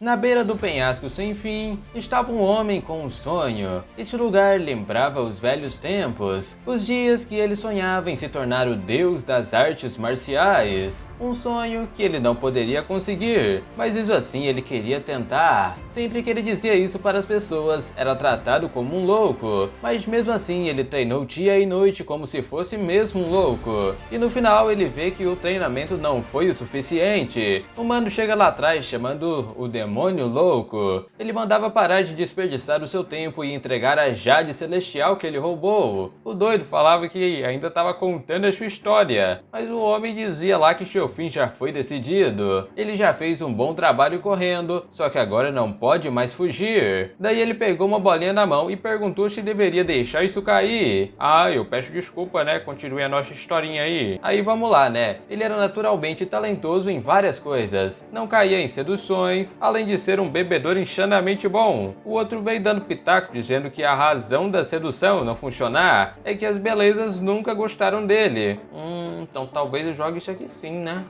Na beira do penhasco sem fim, estava um homem com um sonho. Este lugar lembrava os velhos tempos, os dias que ele sonhava em se tornar o deus das artes marciais. Um sonho que ele não poderia conseguir, mas mesmo assim ele queria tentar. Sempre que ele dizia isso para as pessoas, era tratado como um louco, mas mesmo assim ele treinou dia e noite como se fosse mesmo um louco. E no final ele vê que o treinamento não foi o suficiente. O mano chega lá atrás chamando o demônio louco. Ele mandava parar de desperdiçar o seu tempo e entregar a Jade Celestial que ele roubou. O doido falava que ainda estava contando a sua história, mas o homem dizia lá que seu fim já foi decidido. Ele já fez um bom trabalho correndo, só que agora não pode mais fugir. Daí ele pegou uma bolinha na mão e perguntou se deveria deixar isso cair. Ah, eu peço desculpa, né? Continue a nossa historinha aí. Aí vamos lá, né? Ele era naturalmente talentoso em várias coisas. Não caía em seduções, além de ser um bebedor insanamente bom. O outro veio dando pitaco dizendo que a razão da sedução não funcionar é que as belezas nunca gostaram dele. Então talvez eu jogue isso aqui sim, né?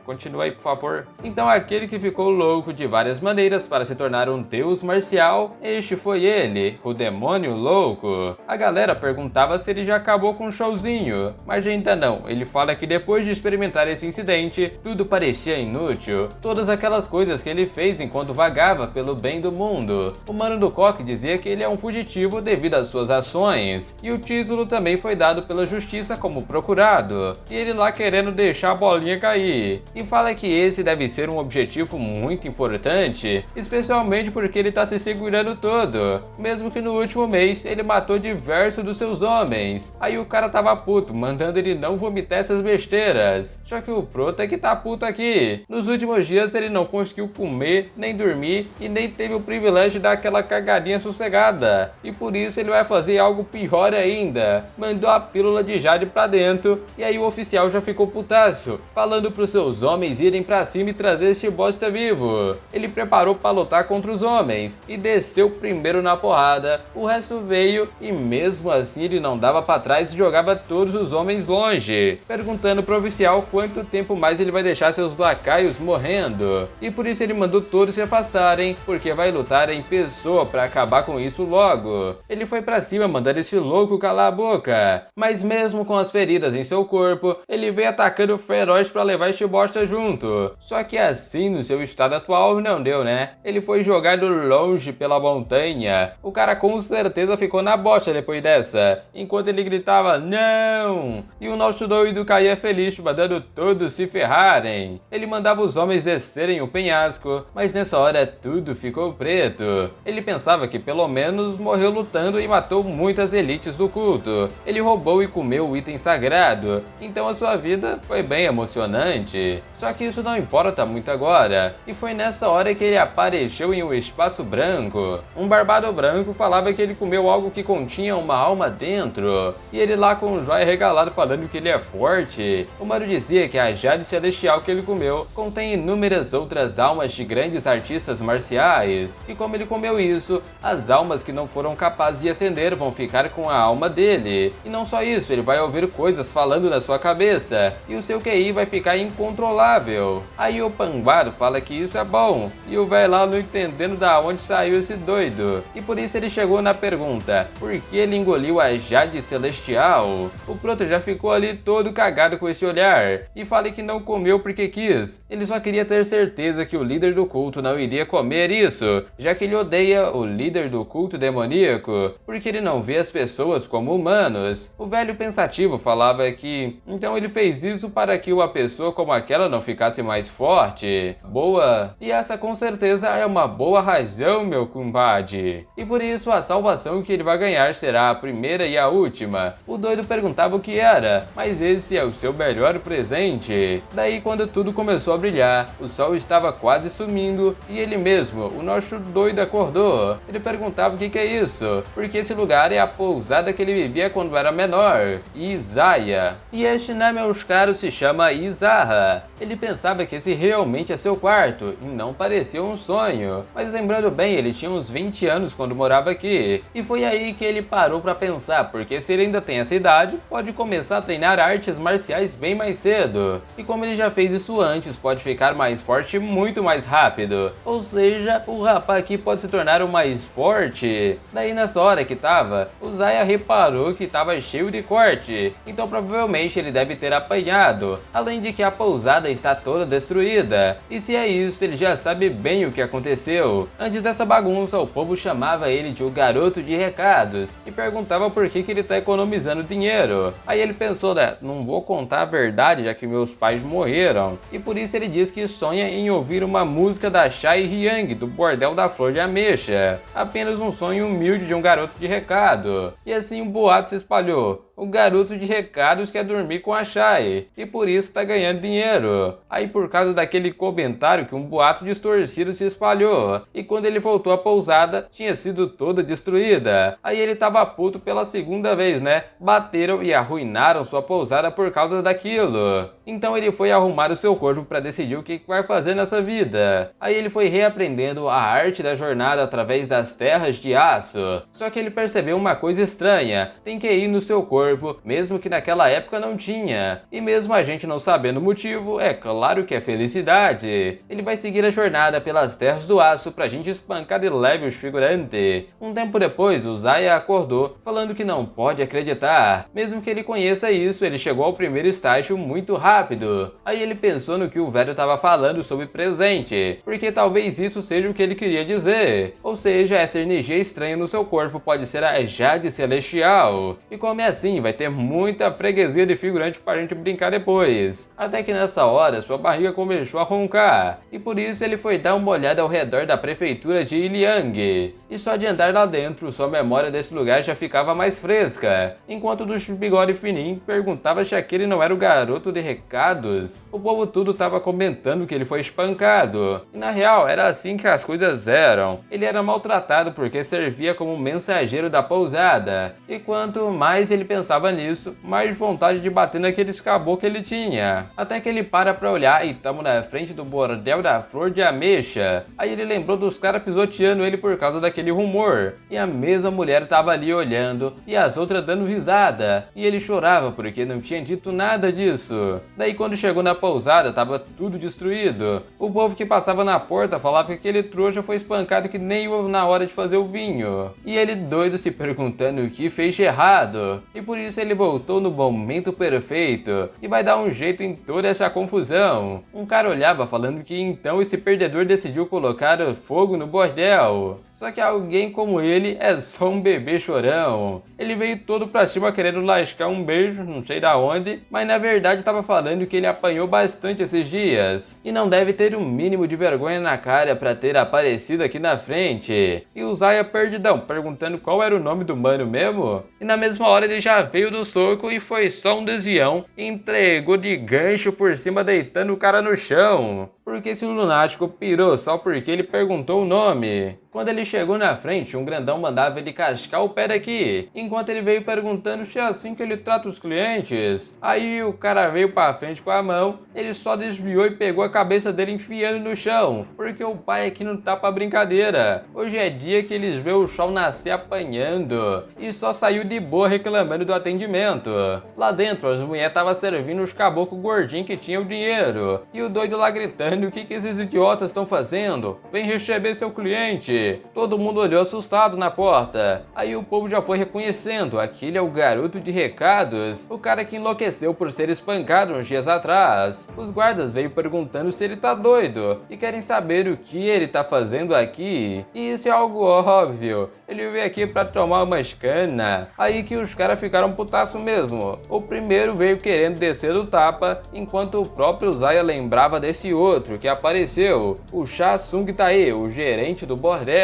Continua aí, por favor. Então aquele que ficou louco de várias maneiras para se tornar um deus marcial, este foi ele, o demônio louco. A galera perguntava se ele já acabou com o showzinho, mas ainda não. Ele fala que depois de experimentar esse incidente, tudo parecia inútil. Todas aquelas coisas que ele fez enquanto vagava pelo bem do mundo. O mano do coque dizia que ele é um fugitivo devido às suas ações, e o título também foi dado pela justiça como procurado, e ele lá querendo deixar a bolinha cair. E fala que esse deve ser um objetivo muito importante, especialmente porque ele tá se segurando todo, mesmo que no último mês ele matou diversos dos seus homens. Aí o cara tava puto, mandando ele não vomitar essas besteiras. Só que o Prota é que tá puto aqui. Nos últimos dias ele não conseguiu comer, nem dormir e nem teve o privilégio de dar aquela cagadinha sossegada. E por isso ele vai fazer algo pior ainda. Mandou a pílula de Jade pra dentro e aí o oficial já ficou putaço, falando pros seus homens irem pra cima e trazer esse bosta vivo. Ele preparou pra lutar contra os homens e desceu primeiro na porrada. O resto veio e mesmo assim ele não dava pra trás e jogava todos os homens longe, perguntando pro oficial quanto tempo mais ele vai deixar seus lacaios morrendo. E por isso ele mandou todos se afastarem, porque vai lutar em pessoa pra acabar com isso logo. Ele foi pra cima mandando esse louco calar a boca, mas mesmo com as feridas em seu corpo, ele veio atacando feroz pra levar este bosta junto. Só que assim, no seu estado atual, não deu, né? Ele foi jogado longe pela montanha. O cara com certeza ficou na bosta depois dessa, enquanto ele gritava não! E o nosso doido caía feliz mandando todos se ferrarem. Ele mandava os homens descerem o penhasco, mas nessa hora tudo ficou preto. Ele pensava que pelo menos morreu lutando e matou muitas elites do culto. Ele roubou e comeu o item sagrado, então a sua vida foi bem emocionante. Só que isso não importa muito agora, e foi nessa hora que ele apareceu em um espaço branco. Um barbado branco falava que ele comeu algo que continha uma alma dentro, e ele lá com um joia regalado falando que ele é forte. O mano dizia que a Jade Celestial que ele comeu contém inúmeras outras almas de grandes artistas marciais, e como ele comeu isso, as almas que não foram capazes de ascender vão ficar com a alma dele. E não só isso, ele vai ouvir coisas falando na sua cabeça, e o seu QI vai ficar incontrolável. Aí o Panguaro fala que isso é bom, e o velho lá não entendendo da onde saiu esse doido. E por isso ele chegou na pergunta, por que ele engoliu a Jade Celestial? O Proto já ficou ali todo cagado com esse olhar, e fala que não comeu porque quis. Ele só queria ter certeza que o líder do culto não iria comer isso, já que ele odeia o líder do culto demoníaco, porque ele não vê as pessoas como humanos. O velho pensativo falava que então ele fez isso para que uma pessoa como aquela não ficasse mais forte. Boa! E essa com certeza é uma boa razão, meu compadre. E por isso a salvação que ele vai ganhar será a primeira e a última. O doido perguntava o que era, mas esse é o seu melhor presente. Daí quando tudo começou a brilhar, o sol estava quase sumindo e ele mesmo, o nosso doido, acordou. Ele perguntava o que é isso, porque esse lugar é a pousada que ele vivia quando era menor, Izaya. E este, né, meus caros, se chama Izarra. Ele pensava que esse realmente é seu quarto e não parecia um sonho, mas lembrando bem, ele tinha uns 20 anos quando morava aqui, e foi aí que ele parou pra pensar, porque se ele ainda tem essa idade, pode começar a treinar artes marciais bem mais cedo, e como ele já fez isso antes, pode ficar mais forte muito mais rápido. rápido. Ou seja, o rapaz aqui pode se tornar o mais forte. Daí nessa hora que tava, o Zaya reparou que tava cheio de corte, então provavelmente ele deve ter apanhado, além de que a pousada está toda destruída. E se é isso, ele já sabe bem o que aconteceu. Antes dessa bagunça, o povo chamava ele de o garoto de recados e perguntava por que ele tá economizando dinheiro. Aí ele pensou, né, não vou contar a verdade já que meus pais morreram. E por isso ele diz que sonha em ouvir uma música da Shai Hyang do Bordel da Flor de Ameixa. Apenas um sonho humilde de um garoto de recado. E assim um boato se espalhou. O garoto de recados quer dormir com a Shai e por isso tá ganhando dinheiro. Aí por causa daquele comentário que um boato distorcido se espalhou, e quando ele voltou à pousada tinha sido toda destruída. Aí ele tava puto pela segunda vez, né? Bateram e arruinaram sua pousada por causa daquilo. Então ele foi arrumar o seu corpo para decidir o que vai fazer nessa vida. Aí ele foi reaprendendo a arte da jornada através das terras de aço. Só que ele percebeu uma coisa estranha, tem que ir no seu corpo, mesmo que naquela época não tinha. E mesmo a gente não sabendo o motivo, é claro que é felicidade. Ele vai seguir a jornada pelas terras do aço pra gente espancar de leve os figurantes. Um tempo depois, o Zaya acordou, falando que não pode acreditar. Mesmo que ele conheça isso, ele chegou ao primeiro estágio muito rápido. Aí ele pensou no que o velho estava falando sobre presente, porque talvez isso seja o que ele queria dizer. Ou seja, essa energia estranha no seu corpo pode ser a Jade Celestial. E como é assim, vai ter muita freguesia de figurante pra gente brincar depois. Até que nessa hora, sua barriga começou a roncar, e por isso ele foi dar uma olhada ao redor da prefeitura de Iliang. E só de andar lá dentro, sua memória desse lugar já ficava mais fresca, enquanto o do bigode fininho perguntava se aquele não era o garoto de recados. O povo tudo tava comentando que ele foi espancado, e na real era assim que as coisas eram. Ele era maltratado porque servia como mensageiro da pousada, e quanto mais ele pensava nisso, mais vontade de bater naqueles caboclos que ele tinha. Até que ele para pra olhar e tamo na frente do Bordel da Flor de Ameixa. Aí ele lembrou dos caras pisoteando ele por causa daquele rumor. E a mesma mulher tava ali olhando e as outras dando risada. E ele chorava porque não tinha dito nada disso. Daí quando chegou na pousada tava tudo destruído. O povo que passava na porta falava que aquele trouxa foi espancado que nem na hora de fazer o vinho. E ele doido se perguntando o que fez de errado. E por isso ele voltou no momento perfeito e vai dar um jeito em toda essa confusão. Um cara olhava falando que então esse perdedor decidiu colocar fogo no bordel. Só que alguém como ele é só um bebê chorão. Ele veio todo pra cima querendo lascar um beijo, não sei da onde, mas na verdade tava falando que ele apanhou bastante esses dias. E não deve ter um mínimo de vergonha na cara pra ter aparecido aqui na frente. E o Zaya perdidão, perguntando qual era o nome do mano mesmo. E na mesma hora ele já veio do soco e foi só um desvião. E entregou de gancho por cima deitando o cara no chão. Porque esse lunático pirou só porque ele perguntou o nome. Quando ele chegou na frente, um grandão mandava ele cascar o pé daqui, enquanto ele veio perguntando se é assim que ele trata os clientes. Aí o cara veio pra frente com a mão, ele só desviou e pegou a cabeça dele enfiando no chão, porque o pai aqui não tá pra brincadeira. Hoje é dia que eles vê o sol nascer apanhando, e só saiu de boa reclamando do atendimento. Lá dentro, as mulheres estavam servindo os caboclos gordinhos que tinham o dinheiro, e o doido lá gritando: o que esses idiotas estão fazendo? Vem receber seu cliente. Todo mundo olhou assustado na porta. Aí o povo já foi reconhecendo, aquele é o garoto de recados, o cara que enlouqueceu por ser espancado uns dias atrás. Os guardas veio perguntando se ele tá doido e querem saber o que ele tá fazendo aqui. E isso é algo óbvio, ele veio aqui pra tomar umas cana. Aí que os caras ficaram putaço mesmo. O primeiro veio querendo descer do tapa, enquanto o próprio Zaya lembrava desse outro que apareceu, o Cha Sung Tae, o gerente do bordel.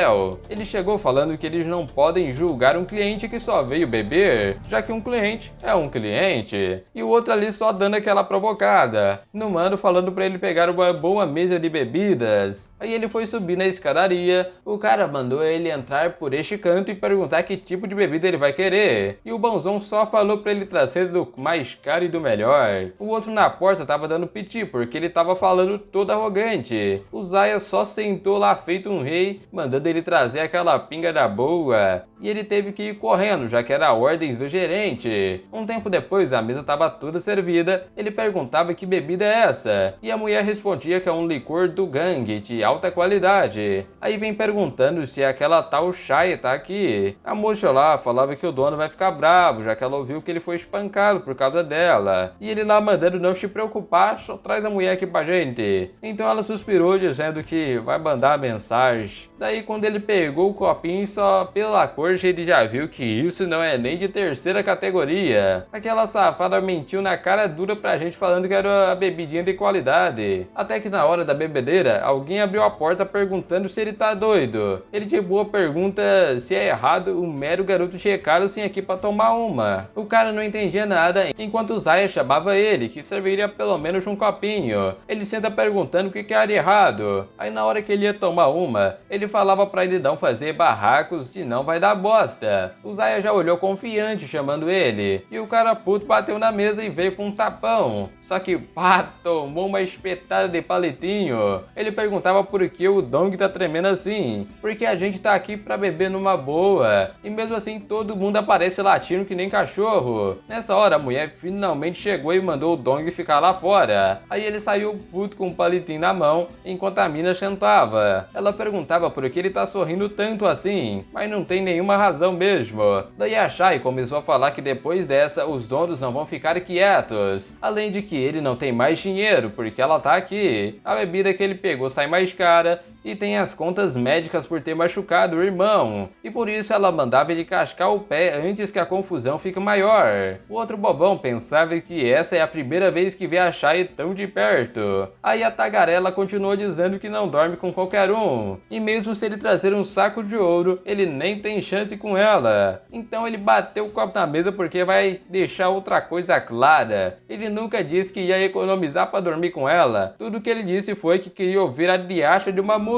Ele chegou falando que eles não podem julgar um cliente que só veio beber, já que um cliente é um cliente. E o outro ali só dando aquela provocada. No mano falando pra ele pegar uma boa mesa de bebidas. Aí ele foi subir na escadaria, o cara mandou ele entrar por este neste canto e perguntar que tipo de bebida ele vai querer. E o bonzão só falou pra ele trazer do mais caro e do melhor. O outro na porta tava dando piti, porque ele tava falando todo arrogante. O Zaya só sentou lá feito um rei, mandando ele trazer aquela pinga da boa. E ele teve que ir correndo, já que era ordens do gerente. Um tempo depois, a mesa tava toda servida. Ele perguntava que bebida é essa. E a mulher respondia que é um licor do gangue, de alta qualidade. Aí vem perguntando se aquela tal Shaya tá aqui. A moça lá falava que o dono vai ficar bravo, já que ela ouviu que ele foi espancado por causa dela. E ele lá mandando não se preocupar, só traz a mulher aqui pra gente. Então ela suspirou dizendo que vai mandar a mensagem. Daí quando ele pegou o copinho, só pela cor ele já viu que isso não é nem de terceira categoria. Aquela safada mentiu na cara dura pra gente falando que era a bebidinha de qualidade. Até que na hora da bebedeira, alguém abriu a porta perguntando se ele tá doido. Ele de boa pergunta se é errado o mero garoto checar assim aqui pra tomar uma. O cara não entendia nada, enquanto o Zaya chamava ele, que serviria pelo menos um copinho. Ele senta perguntando o que era errado. Aí na hora que ele ia tomar uma, ele falava pra ele não fazer barracos, senão vai dar bosta. O Zaya já olhou confiante chamando ele, e o cara puto bateu na mesa e veio com um tapão. Só que pá, tomou uma espetada de palitinho. Ele perguntava por que o Dong tá tremendo assim, porque a gente tá aqui pra beber numa boa, e mesmo assim todo mundo aparece latindo que nem cachorro. Nessa hora a mulher finalmente chegou e mandou o Dong ficar lá fora. Aí ele saiu puto com um palitinho na mão, enquanto a mina chantava. Ela perguntava por que ele tá sorrindo tanto assim, mas não tem nenhuma razão mesmo. Daí a Shai começou a falar que depois dessa os donos não vão ficar quietos, além de que ele não tem mais dinheiro porque ela tá aqui. A bebida que ele pegou sai mais cara e tem as contas médicas por ter machucado o irmão, e por isso ela mandava ele cascar o pé antes que a confusão fique maior. O outro bobão pensava que essa é a primeira vez que vê a Shai tão de perto. Aí a tagarela continuou dizendo que não dorme com qualquer um, e mesmo se ele trazer um saco de ouro, ele nem tem chance com ela. Então ele bateu o copo na mesa porque vai deixar outra coisa clara. Ele nunca disse que ia economizar para dormir com ela. Tudo que ele disse foi que queria ouvir a diacha de uma música.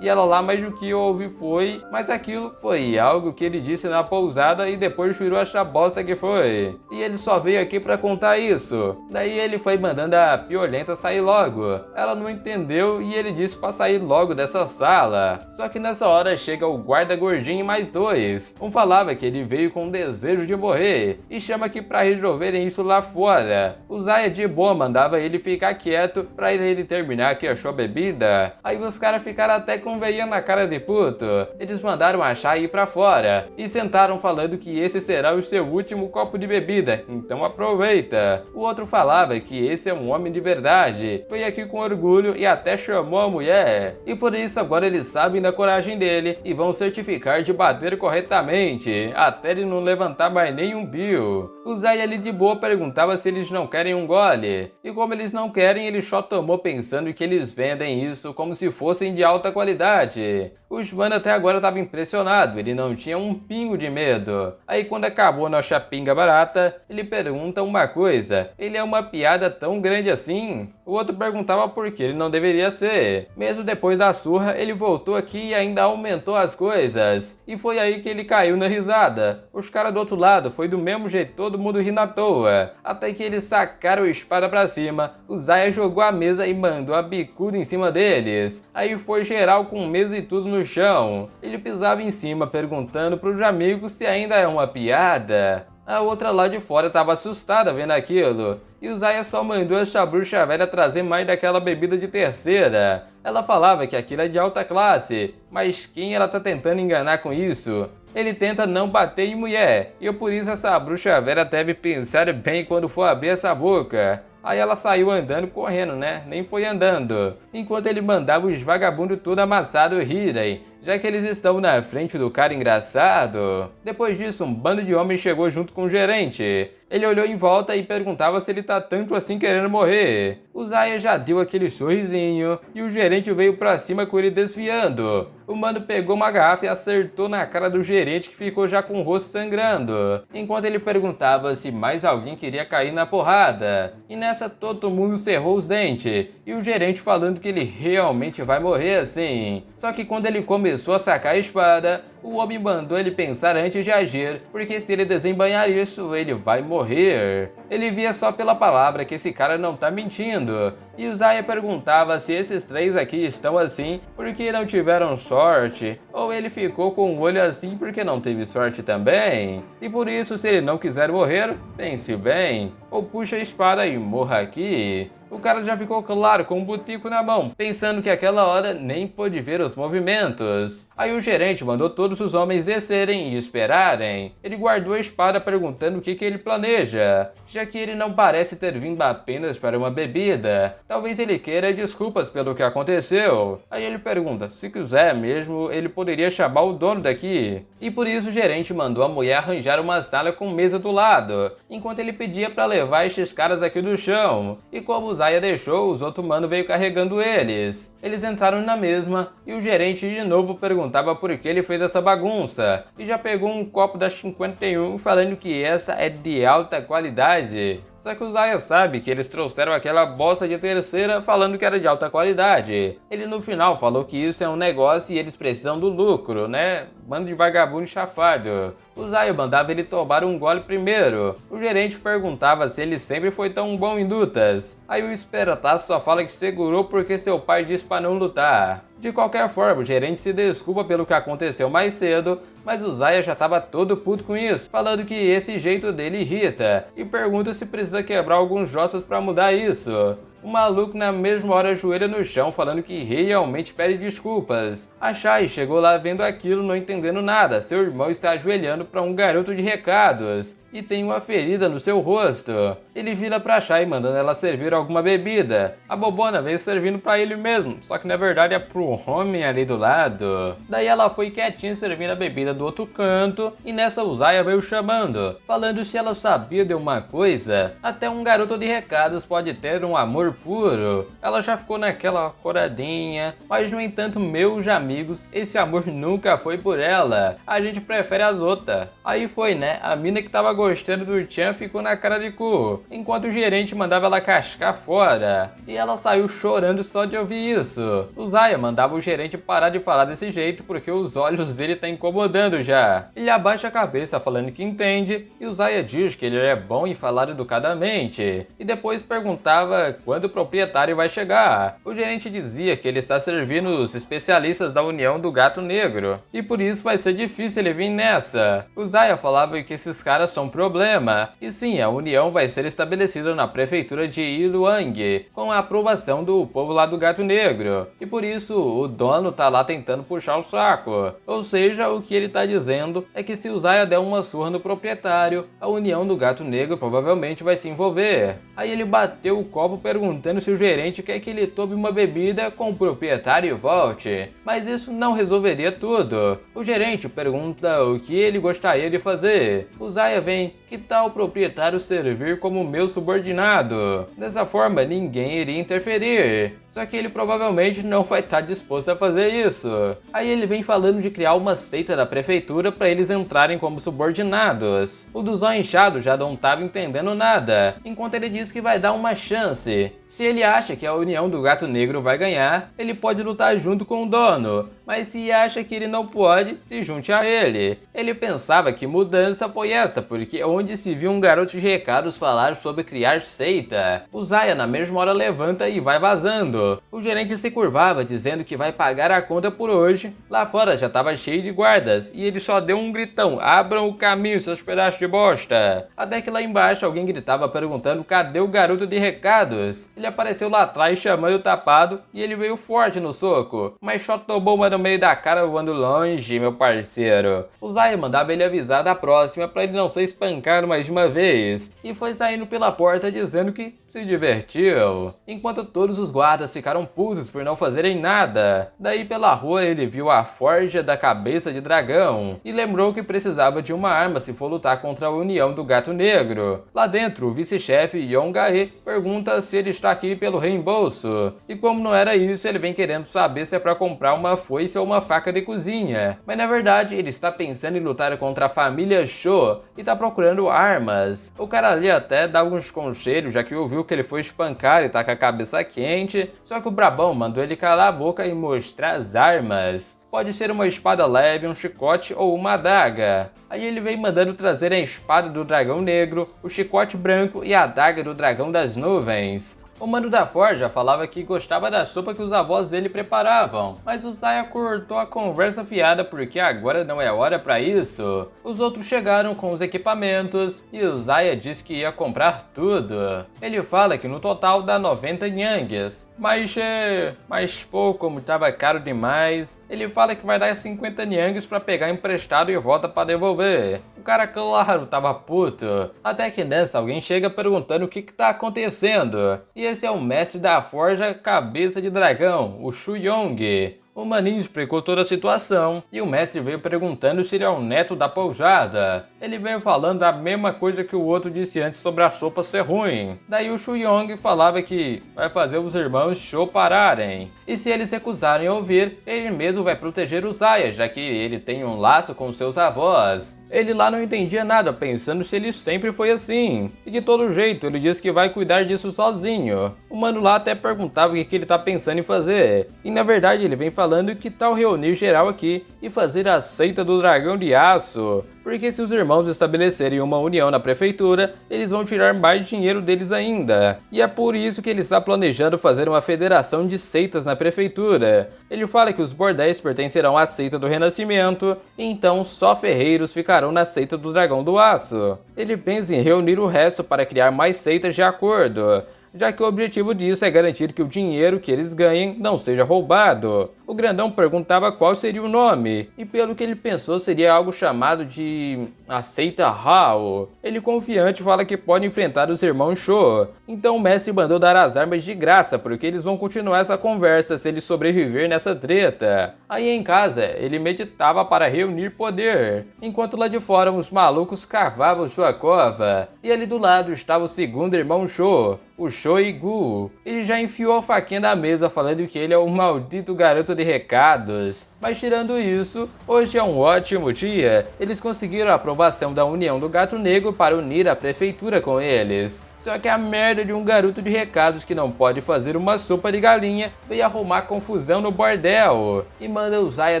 E ela lá mais do que ouvi foi, mas aquilo foi algo que ele disse na pousada e depois jurou essa bosta que foi. E ele só veio aqui pra contar isso. Daí ele foi mandando a piolenta sair logo. Ela não entendeu e ele disse pra sair logo dessa sala. Só que nessa hora chega o guarda gordinho e mais dois. Um falava que ele veio com desejo de morrer e chama aqui pra resolverem isso lá fora. O Zaya de boa mandava ele ficar quieto pra ele terminar que achou a bebida. Aí os caras ficaram até com veia na cara de puto. Eles mandaram a Shai ir pra fora e sentaram falando que esse será o seu último copo de bebida, então aproveita. O outro falava que esse é um homem de verdade, foi aqui com orgulho e até chamou a mulher. E por isso agora eles sabem da coragem dele e vão certificar de bater corretamente, até ele não levantar mais nenhum bill. O Zay ali de boa perguntava se eles não querem um gole, e como eles não querem, ele só tomou pensando que eles vendem isso como se fossem de alta qualidade. O Shvan até agora estava impressionado, ele não tinha um pingo de medo. Aí quando acabou nossa pinga barata, ele pergunta uma coisa, ele é uma piada tão grande assim? O outro perguntava por que ele não deveria ser. Mesmo depois da surra, ele voltou aqui e ainda aumentou as coisas. E foi aí que ele caiu na risada. Os caras do outro lado foi do mesmo jeito, todo mundo rindo à toa. Até que eles sacaram a espada pra cima, o Zaya jogou a mesa e mandou a bicuda em cima deles. Aí foi geral com mesa e tudo no chão. Ele pisava em cima perguntando pros amigos se ainda é uma piada. A outra lá de fora estava assustada vendo aquilo, e o Zaya só mandou essa bruxa velha trazer mais daquela bebida de terceira. Ela falava que aquilo é de alta classe, mas quem ela tá tentando enganar com isso? Ele tenta não bater em mulher, e por isso essa bruxa velha deve pensar bem quando for abrir essa boca. Aí ela saiu andando correndo, né? Nem foi andando. Enquanto ele mandava os vagabundos tudo amassado rirem, já que eles estão na frente do cara engraçado. Depois disso, um bando de homens chegou junto com o gerente. Ele olhou em volta e perguntava se ele tá tanto assim querendo morrer. O Zaya já deu aquele sorrisinho e o gerente veio pra cima com ele desviando. O mano pegou uma garrafa e acertou na cara do gerente, que ficou já com o rosto sangrando, enquanto ele perguntava se mais alguém queria cair na porrada. E nessa todo mundo cerrou os dentes, e o gerente falando que ele realmente vai morrer assim. Só que quando ele começou a sacar a espada, o homem mandou ele pensar antes de agir, porque se ele desembainhar isso, ele vai morrer. Ele via só pela palavra que esse cara não tá mentindo. E o Zaya perguntava se esses 3 aqui estão assim porque não tiveram sorte, ou ele ficou com o olho assim porque não teve sorte também. E por isso, se ele não quiser morrer, pense bem, ou puxa a espada e morra aqui. O cara já ficou claro com um butico na mão, pensando que aquela hora nem pôde ver os movimentos. Aí o gerente mandou todos os homens descerem e esperarem. Ele guardou a espada perguntando o que ele planeja, já que ele não parece ter vindo apenas para uma bebida. Talvez ele queira desculpas pelo que aconteceu. Aí ele pergunta, se quiser mesmo, ele poderia chamar o dono daqui. E por isso o gerente mandou a mulher arranjar uma sala com mesa do lado, enquanto ele pedia para levar estes caras aqui do chão. E como o Zaya deixou, os outros manos veio carregando eles. Eles entraram na mesma e o gerente de novo perguntava por que ele fez essa bagunça. E já pegou um copo da 51 falando que essa é de alta qualidade. Só que o Zaya sabe que eles trouxeram aquela bosta de terceira falando que era de alta qualidade. Ele no final falou que isso é um negócio e eles precisam do lucro, né? Bando de vagabundo chafado. O Zaya mandava ele tomar um gole primeiro. O gerente perguntava se ele sempre foi tão bom em lutas. Aí o esperataço só fala que segurou porque seu pai disse para não lutar. De qualquer forma, o gerente se desculpa pelo que aconteceu mais cedo, mas o Zaya já estava todo puto com isso, falando que esse jeito dele irrita, e pergunta se precisa quebrar alguns ossos para mudar isso. O maluco na mesma hora ajoelha no chão falando que realmente pede desculpas. A Shai chegou lá vendo aquilo, não entendendo nada. Seu irmão está ajoelhando para um garoto de recados e tem uma ferida no seu rosto. Ele vira pra Shai mandando ela servir alguma bebida. A bobona veio servindo pra ele mesmo, só que na verdade é pro homem ali do lado. Daí ela foi quietinha servindo a bebida do outro canto e nessa o Zaya veio chamando, falando se ela sabia de uma coisa. Até um garoto de recados pode ter um amor puro. Ela já ficou naquela coradinha, mas no entanto, meus amigos, esse amor nunca foi por ela. A gente prefere as outras. Aí foi, né? A mina que tava gostando do Chan ficou na cara de cu, enquanto o gerente mandava ela cascar fora. E ela saiu chorando só de ouvir isso. O Zaya mandava o gerente parar de falar desse jeito porque os olhos dele tá incomodando já. Ele abaixa a cabeça falando que entende e o Zaya diz que ele é bom em falar educadamente. E depois perguntava quando o proprietário vai chegar. O gerente dizia que ele está servindo os especialistas da União do Gato Negro e por isso vai ser difícil ele vir nessa. O Zaya falava que esses caras são um problema. E sim, a união vai ser estabelecida na prefeitura de Iluang, com a aprovação do povo lá do Gato Negro. E por isso o dono tá lá tentando puxar o saco. Ou seja, o que ele tá dizendo é que se o Zaya der uma surra no proprietário, a união do Gato Negro provavelmente vai se envolver. Aí ele bateu o copo perguntando se o gerente quer que ele tome uma bebida com o proprietário e volte. Mas isso não resolveria tudo. O gerente pergunta o que ele gostaria de fazer. O Zaya vem, que tal o proprietário servir como meu subordinado? Dessa forma, ninguém iria interferir. Só que ele provavelmente não vai estar disposto a fazer isso. Aí ele vem falando de criar uma seita da prefeitura para eles entrarem como subordinados. O do zóio inchado já não estava entendendo nada, enquanto ele diz que vai dar uma chance. Se ele acha que a união do Gato Negro vai ganhar, ele pode lutar junto com o dono. Mas se acha que ele não pode, se junte a ele. Ele pensava que mudança foi essa, porque onde se viu um garoto de recados falar sobre criar seita, o Zaya na mesma hora levanta e vai vazando. O gerente se curvava dizendo que vai pagar a conta por hoje. Lá fora já estava cheio de guardas e ele só deu um gritão: abram o caminho, seus pedaços de bosta. Até que lá embaixo alguém gritava perguntando cadê o garoto de recados. Ele apareceu lá atrás chamando o tapado e ele veio forte no soco, mas só tomou uma no meio da cara voando longe, meu parceiro. O Zaya mandava ele avisar da próxima para ele não ser espancado mais de uma vez e foi saindo pela porta dizendo que se divertiu, enquanto todos os guardas ficaram putos por não fazerem nada. Daí pela rua ele viu a forja da cabeça de dragão e lembrou que precisava de uma arma se for lutar contra a união do Gato Negro. Lá dentro, o vice-chefe Yongae pergunta se ele está aqui pelo reembolso, e como não era isso, ele vem querendo saber se é para comprar uma foice ou uma faca de cozinha. Mas na verdade ele está pensando em lutar contra a família Sho e está procurando armas. O cara ali até dá alguns conselhos, já que ouviu viu que ele foi espancar e tá com a cabeça quente, só que o brabão mandou ele calar a boca e mostrar as armas. Pode ser uma espada leve, um chicote ou uma adaga. Aí ele vem mandando trazer a espada do dragão negro, o chicote branco e a adaga do dragão das nuvens. O mano da forja falava que gostava da sopa que os avós dele preparavam, mas o Zaya cortou a conversa fiada porque agora não é hora para isso. Os outros chegaram com os equipamentos e o Zaya disse que ia comprar tudo. Ele fala que no total dá 90 nhangues, mas pouco, como estava caro demais. Ele fala que vai dar 50 nhangues para pegar emprestado e volta para devolver. O cara, claro, tava puto. Até que nessa alguém chega perguntando o que tá acontecendo. E esse é o mestre da forja Cabeça de Dragão, o Shu Yong. O maninho explicou toda a situação e o mestre veio perguntando se ele é o neto da pousada. Ele veio falando a mesma coisa que o outro disse antes sobre a sopa ser ruim. Daí o Shu Yong falava que vai fazer os irmãos Sho pararem. E se eles recusarem a ouvir, ele mesmo vai proteger o Zaya, já que ele tem um laço com seus avós. Ele lá não entendia nada, pensando se ele sempre foi assim. E de todo jeito, ele disse que vai cuidar disso sozinho. O mano lá até perguntava o que ele tá pensando em fazer. E na verdade ele vem falando que tal reunir geral aqui e fazer a seita do dragão de aço. Porque se os irmãos estabelecerem uma união na prefeitura, eles vão tirar mais dinheiro deles ainda. E é por isso que ele está planejando fazer uma federação de seitas na prefeitura. Ele fala que os bordéis pertencerão à seita do Renascimento, então só ferreiros ficarão na seita do Dragão do Aço. Ele pensa em reunir o resto para criar mais seitas de acordo, já que o objetivo disso é garantir que o dinheiro que eles ganhem não seja roubado. O grandão perguntava qual seria o nome, e pelo que ele pensou seria algo chamado de a seita Hao. Ele confiante fala que pode enfrentar os irmãos Sho, então o mestre mandou dar as armas de graça, porque eles vão continuar essa conversa se ele sobreviver nessa treta. Aí em casa, ele meditava para reunir poder, enquanto lá de fora os malucos cavavam sua cova, e ali do lado estava o segundo irmão Sho, o Shoigu. Ele já enfiou a faquinha na mesa falando que ele é um maldito garoto de recados. Mas tirando isso, hoje é um ótimo dia. Eles conseguiram a aprovação da União do Gato Negro para unir a prefeitura com eles. Só que a merda de um garoto de recados que não pode fazer uma sopa de galinha veio arrumar confusão no bordel. E manda o Zaya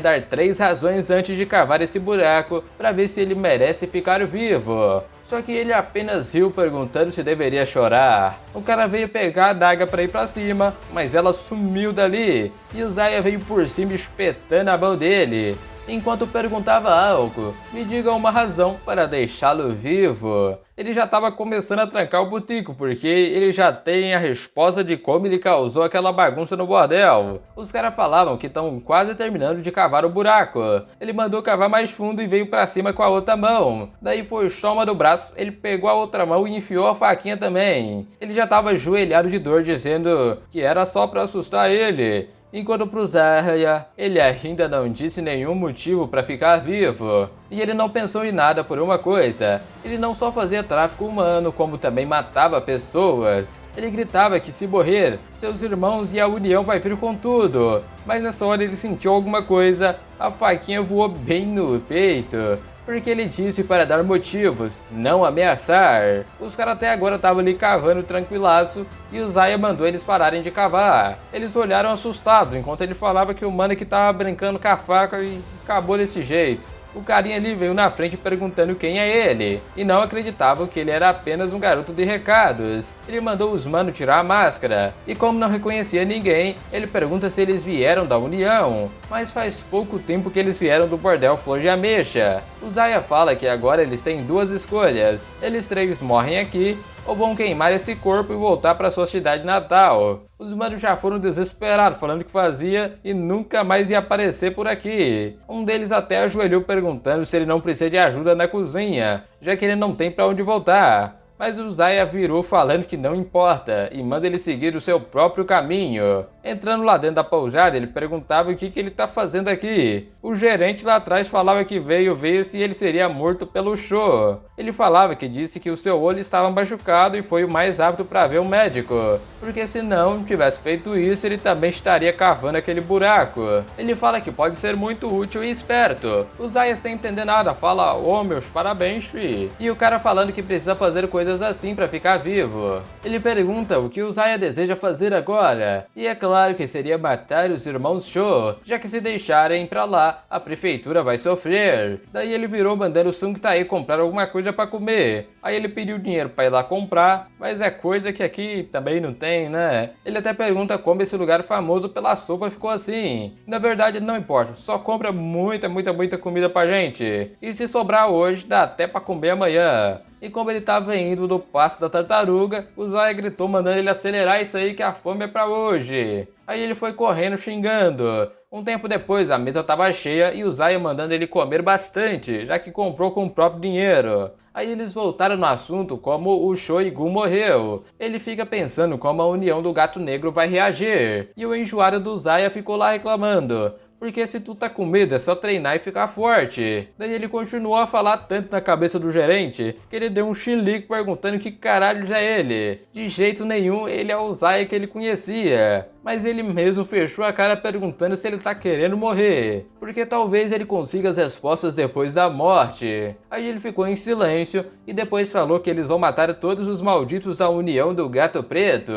dar 3 razões antes de cavar esse buraco para ver se ele merece ficar vivo. Só que ele apenas riu perguntando se deveria chorar. O cara veio pegar a adaga para ir para cima, mas ela sumiu dali. E o Zaya veio por cima espetando a mão dele. Enquanto perguntava algo, me diga uma razão para deixá-lo vivo. Ele já estava começando a trancar o botico, porque ele já tem a resposta de como ele causou aquela bagunça no bordel. Os caras falavam que estão quase terminando de cavar o buraco. Ele mandou cavar mais fundo e veio para cima com a outra mão. Daí foi choma do braço, ele pegou a outra mão e enfiou a faquinha também. Ele já estava ajoelhado de dor, dizendo que era só para assustar ele. Enquanto pro Zaya, ele ainda não disse nenhum motivo para ficar vivo. E ele não pensou em nada por uma coisa. Ele não só fazia tráfico humano, como também matava pessoas. Ele gritava que se morrer, seus irmãos e a União vai vir com tudo. Mas nessa hora ele sentiu alguma coisa, a faquinha voou bem no peito. Porque ele disse para dar motivos, não ameaçar. Os caras até agora estavam ali cavando tranquilaço e o Zaya mandou eles pararem de cavar. Eles olharam assustados enquanto ele falava que o mano que tava brincando com a faca e acabou desse jeito. O carinha ali veio na frente perguntando quem é ele, e não acreditavam que ele era apenas um garoto de recados. Ele mandou os manos tirar a máscara, e como não reconhecia ninguém, ele pergunta se eles vieram da União, mas faz pouco tempo que eles vieram do bordel Flor de Ameixa. O Zaya fala que agora eles têm 2 escolhas, eles 3 morrem aqui, ou vão queimar esse corpo e voltar para sua cidade natal. Os manos já foram desesperados, falando que fazia e nunca mais ia aparecer por aqui. Um deles até ajoelhou perguntando se ele não precisa de ajuda na cozinha, já que ele não tem para onde voltar. Mas o Zaya virou falando que não importa e manda ele seguir o seu próprio caminho. Entrando lá dentro da pousada, ele perguntava o que ele tá fazendo aqui. O gerente lá atrás falava que veio ver se ele seria morto pelo Sho. Ele falava que disse que o seu olho estava machucado e foi o mais rápido para ver o médico, porque se não tivesse feito isso, ele também estaria cavando aquele buraco. Ele fala que pode ser muito útil e esperto. O Zaya sem entender nada fala, meus parabéns, fi. E o cara falando que precisa fazer coisas coisas assim pra ficar vivo. Ele pergunta o que o Zaya deseja fazer agora, e é claro que seria matar os irmãos Cho, já que se deixarem pra lá, a prefeitura vai sofrer. Daí ele virou mandando o Sung Tae comprar alguma coisa pra comer. Aí ele pediu dinheiro pra ir lá comprar, mas é coisa que aqui também não tem, né? Ele até pergunta como esse lugar famoso pela sopa ficou assim. Na verdade não importa, só compra muita comida pra gente. E se sobrar hoje, dá até pra comer amanhã. E como ele tava indo no passo da tartaruga, o Zaya gritou mandando ele acelerar isso aí que a fome é pra hoje. Aí ele foi correndo xingando. Um tempo depois a mesa tava cheia e o Zaya mandando ele comer bastante, já que comprou com o próprio dinheiro. Aí eles voltaram no assunto como o Shoigu morreu. Ele fica pensando como a união do gato negro vai reagir. E o enjoado do Zaya ficou lá reclamando. Porque se tu tá com medo é só treinar e ficar forte. Daí ele continuou a falar tanto na cabeça do gerente que ele deu um chilique perguntando que caralho é ele. De jeito nenhum ele é o Zaya que ele conhecia. Mas ele mesmo fechou a cara perguntando se ele tá querendo morrer, porque talvez ele consiga as respostas depois da morte. Aí ele ficou em silêncio e depois falou que eles vão matar todos os malditos da União do Gato Preto.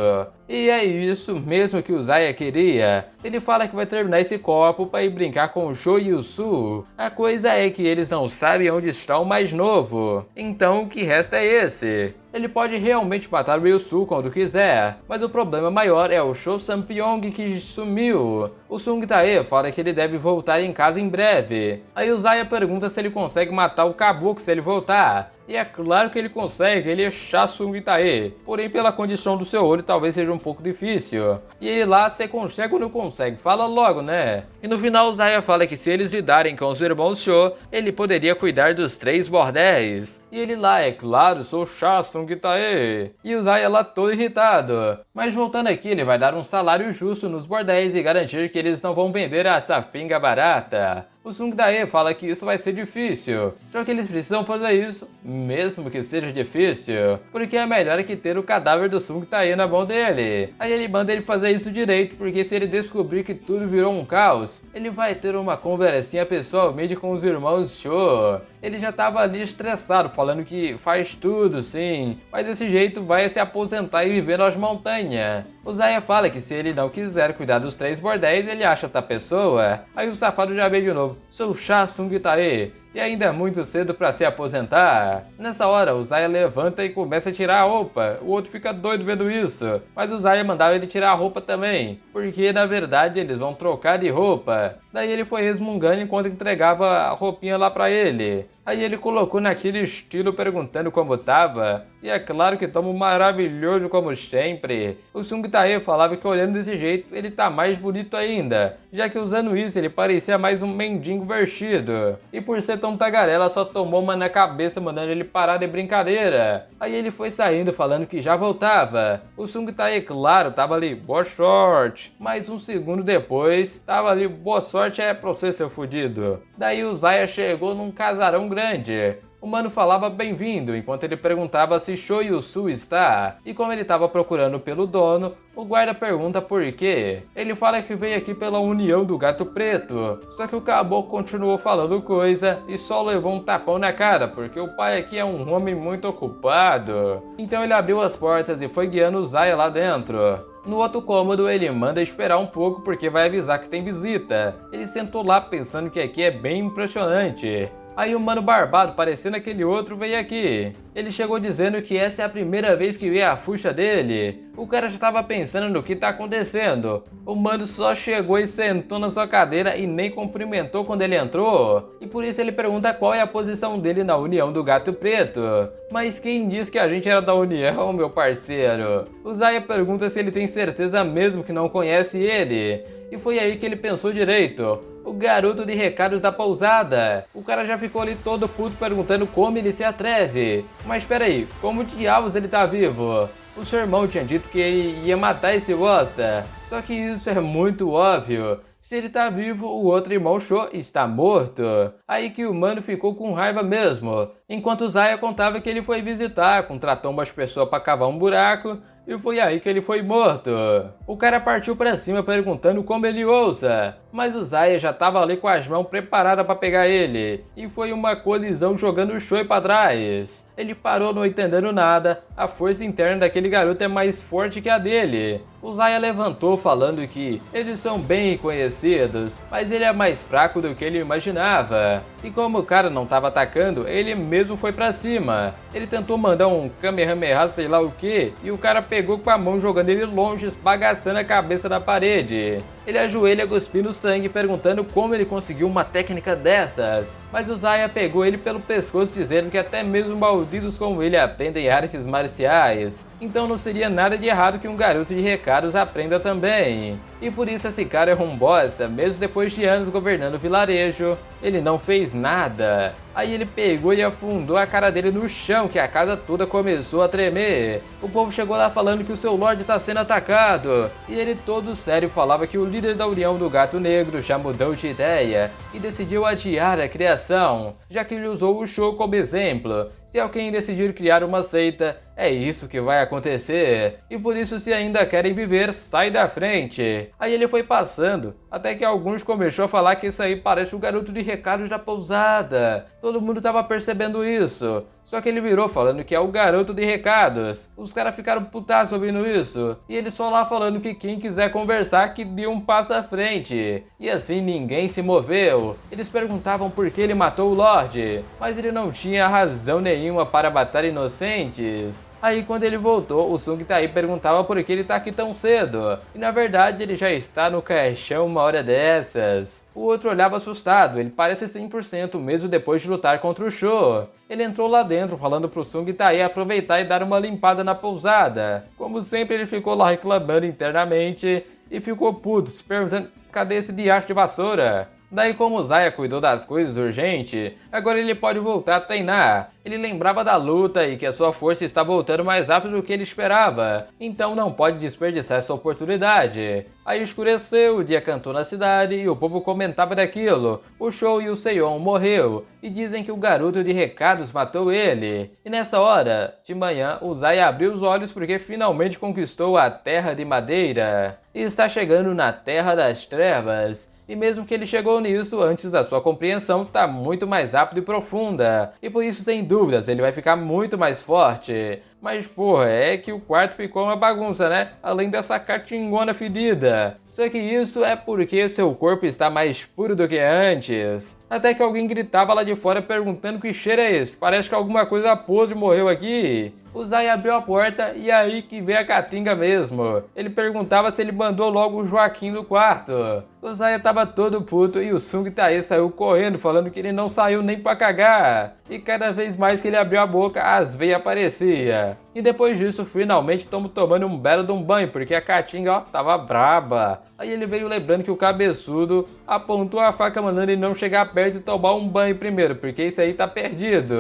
E é isso mesmo que o Zaya queria. Ele fala que vai terminar esse copo para ir brincar com o Sho e o Su. A coisa é que eles não sabem onde está o mais novo, então o que resta é esse. Ele pode realmente matar o Wil-Su quando quiser, mas o problema maior é o Cho Sampyong que sumiu. O Sung Tae fala que ele deve voltar em casa em breve. Aí o Zaya pergunta se ele consegue matar o caboclo se ele voltar. E é claro que ele consegue, ele é Sung Tae. Porém, pela condição do seu olho, talvez seja um pouco difícil. E ele lá, se consegue ou não consegue? Fala logo, né? E no final, o Zaya fala que se eles lidarem com os irmãos Cho, ele poderia cuidar dos 3 bordéis. E ele lá, é claro, sou Sung Tae. E o Zaya lá todo irritado. Mas voltando aqui, ele vai dar um salário justo nos bordéis e garantir que eles não vão vender essa pinga barata. O Sung Tae fala que isso vai ser difícil, só que eles precisam fazer isso, mesmo que seja difícil, porque é melhor que ter o cadáver do Sung Tae na mão dele. Aí ele manda ele fazer isso direito, porque se ele descobrir que tudo virou um caos, ele vai ter uma conversinha pessoalmente com os irmãos Cho. Ele já tava ali estressado, falando que faz tudo sim, mas desse jeito vai se aposentar e viver nas montanhas. O Zaya fala que se ele não quiser cuidar dos 3 bordéis, ele acha outra pessoa. Aí o safado já veio de novo. Sou Sung Tae. E ainda é muito cedo para se aposentar. Nessa hora, o Zaya levanta e começa a tirar a roupa. O outro fica doido vendo isso. Mas o Zaya mandava ele tirar a roupa também, porque na verdade eles vão trocar de roupa. Daí ele foi resmungando enquanto entregava a roupinha lá pra ele. Aí ele colocou naquele estilo perguntando como tava. E é claro que tamo maravilhoso como sempre. O Sung Tae falava que olhando desse jeito ele tá mais bonito ainda, já que usando isso ele parecia mais um mendigo vestido. E por ser tão tagarela só tomou uma na cabeça mandando ele parar de brincadeira. Aí ele foi saindo falando que já voltava. O Sung Tae, claro, tava ali, boa sorte. Mas um segundo depois, tava ali, boa sorte é pra você, seu fudido. Daí o Zaya chegou num casarão grande. O mano falava bem-vindo, enquanto ele perguntava se Sho e o Su está. E como ele estava procurando pelo dono, o guarda pergunta por quê. Ele fala que veio aqui pela União do Gato Preto. Só que o caboclo continuou falando coisa e só levou um tapão na cara, porque o pai aqui é um homem muito ocupado. Então ele abriu as portas e foi guiando o Zaya lá dentro. No outro cômodo, ele manda esperar um pouco porque vai avisar que tem visita. Ele sentou lá pensando que aqui é bem impressionante. Aí o mano barbado, parecendo aquele outro, veio aqui. Ele chegou dizendo que essa é a primeira vez que vê a fuxa dele. O cara já estava pensando no que tá acontecendo. O mano só chegou e sentou na sua cadeira e nem cumprimentou quando ele entrou. E por isso ele pergunta qual é a posição dele na União do Gato Preto. Mas quem disse que a gente era da União, meu parceiro? O Zaya pergunta se ele tem certeza mesmo que não conhece ele. E foi aí que ele pensou direito. O garoto de recados da pousada. O cara já ficou ali todo puto perguntando como ele se atreve. Mas peraí, como diabos ele tá vivo? O seu irmão tinha dito que ele ia matar esse bosta. Só que isso é muito óbvio. Se ele tá vivo, o outro irmão Cho está morto. Aí que o mano ficou com raiva mesmo. Enquanto o Zaya contava que ele foi visitar, contratou umas pessoas pra cavar um buraco. e foi aí que ele foi morto. O cara partiu pra cima perguntando como ele ousa, mas o Zaya já tava ali com as mãos preparadas pra pegar ele, e foi uma colisão jogando o Choi pra trás. Ele parou não entendendo nada, a força interna daquele garoto é mais forte que a dele. O Zaya levantou falando que eles são bem conhecidos, mas ele é mais fraco do que ele imaginava. E como o cara não estava atacando, ele mesmo foi pra cima. Ele tentou mandar um Kamehameha sei lá o que, e o cara pegou com a mão jogando ele longe, esbagaçando a cabeça na parede. Ele ajoelha cuspindo sangue, perguntando como ele conseguiu uma técnica dessas. Mas o Zaya pegou ele pelo pescoço, dizendo que até mesmo malditos como ele aprendem artes marciais. Então não seria nada de errado que um garoto de recados aprenda também. E por isso esse cara é um bosta, mesmo depois de anos governando o vilarejo. Ele não fez nada. Aí ele pegou e afundou a cara dele no chão, que a casa toda começou a tremer. O povo chegou lá falando que o seu Lorde está sendo atacado. E ele todo sério falava que o líder da União do Gato Negro já mudou de ideia e decidiu adiar a criação, já que ele usou o show como exemplo. Se alguém decidir criar uma seita, é isso que vai acontecer. E por isso, se ainda querem viver, sai da frente. Aí ele foi passando, até que alguns começaram a falar que isso aí parece o garoto de recados da pousada. Todo mundo tava percebendo isso. Só que ele virou falando que é o garoto de recados. Os caras ficaram putaços ouvindo isso. E ele só lá falando que quem quiser conversar que dê um passo à frente. E assim ninguém se moveu. Eles perguntavam por que ele matou o Lorde. Mas ele não tinha razão nenhuma para matar inocentes. Aí quando ele voltou, o Sung Tae perguntava por que ele tá aqui tão cedo. E na verdade ele já está no caixão uma hora dessas. O outro olhava assustado, ele parece 100% mesmo depois de lutar contra o Sho. Ele entrou lá dentro falando pro Sung Tae aproveitar e dar uma limpada na pousada. Como sempre ele ficou lá reclamando internamente e ficou puto, se perguntando cadê esse diacho de vassoura? Daí como o Zaya cuidou das coisas urgentes, agora ele pode voltar a treinar. Ele lembrava da luta e que a sua força está voltando mais rápido do que ele esperava, então não pode desperdiçar essa oportunidade. Aí escureceu, o dia cantou na cidade e o povo comentava daquilo. O Sho e o Seon morreu e dizem que o garoto de recados matou ele. E nessa hora, de manhã, o Zaya abriu os olhos porque finalmente conquistou a Terra de Madeira e está chegando na Terra das Trevas. E mesmo que ele chegou nisso, antes a sua compreensão está muito mais rápida e profunda. E por isso, sem dúvidas, ele vai ficar muito mais forte. Mas porra, é que o quarto ficou uma bagunça, né? Além dessa catingona fedida. Só que isso é porque seu corpo está mais puro do que antes. Até que alguém gritava lá de fora perguntando que cheiro é esse? Parece que alguma coisa podre morreu aqui. O Zay abriu a porta e aí que veio a Caatinga mesmo. Ele perguntava se ele mandou logo o Joaquim do quarto. O Zaya tava todo puto e o Sung Tae saiu correndo falando que ele não saiu nem pra cagar. E cada vez mais que ele abriu a boca, as veias apareciam. E depois disso, finalmente estamos tomando um belo de um banho, porque a Caatinga, ó, tava braba. Aí ele veio lembrando que o cabeçudo apontou a faca mandando ele não chegar perto e tomar um banho primeiro, porque isso aí tá perdido.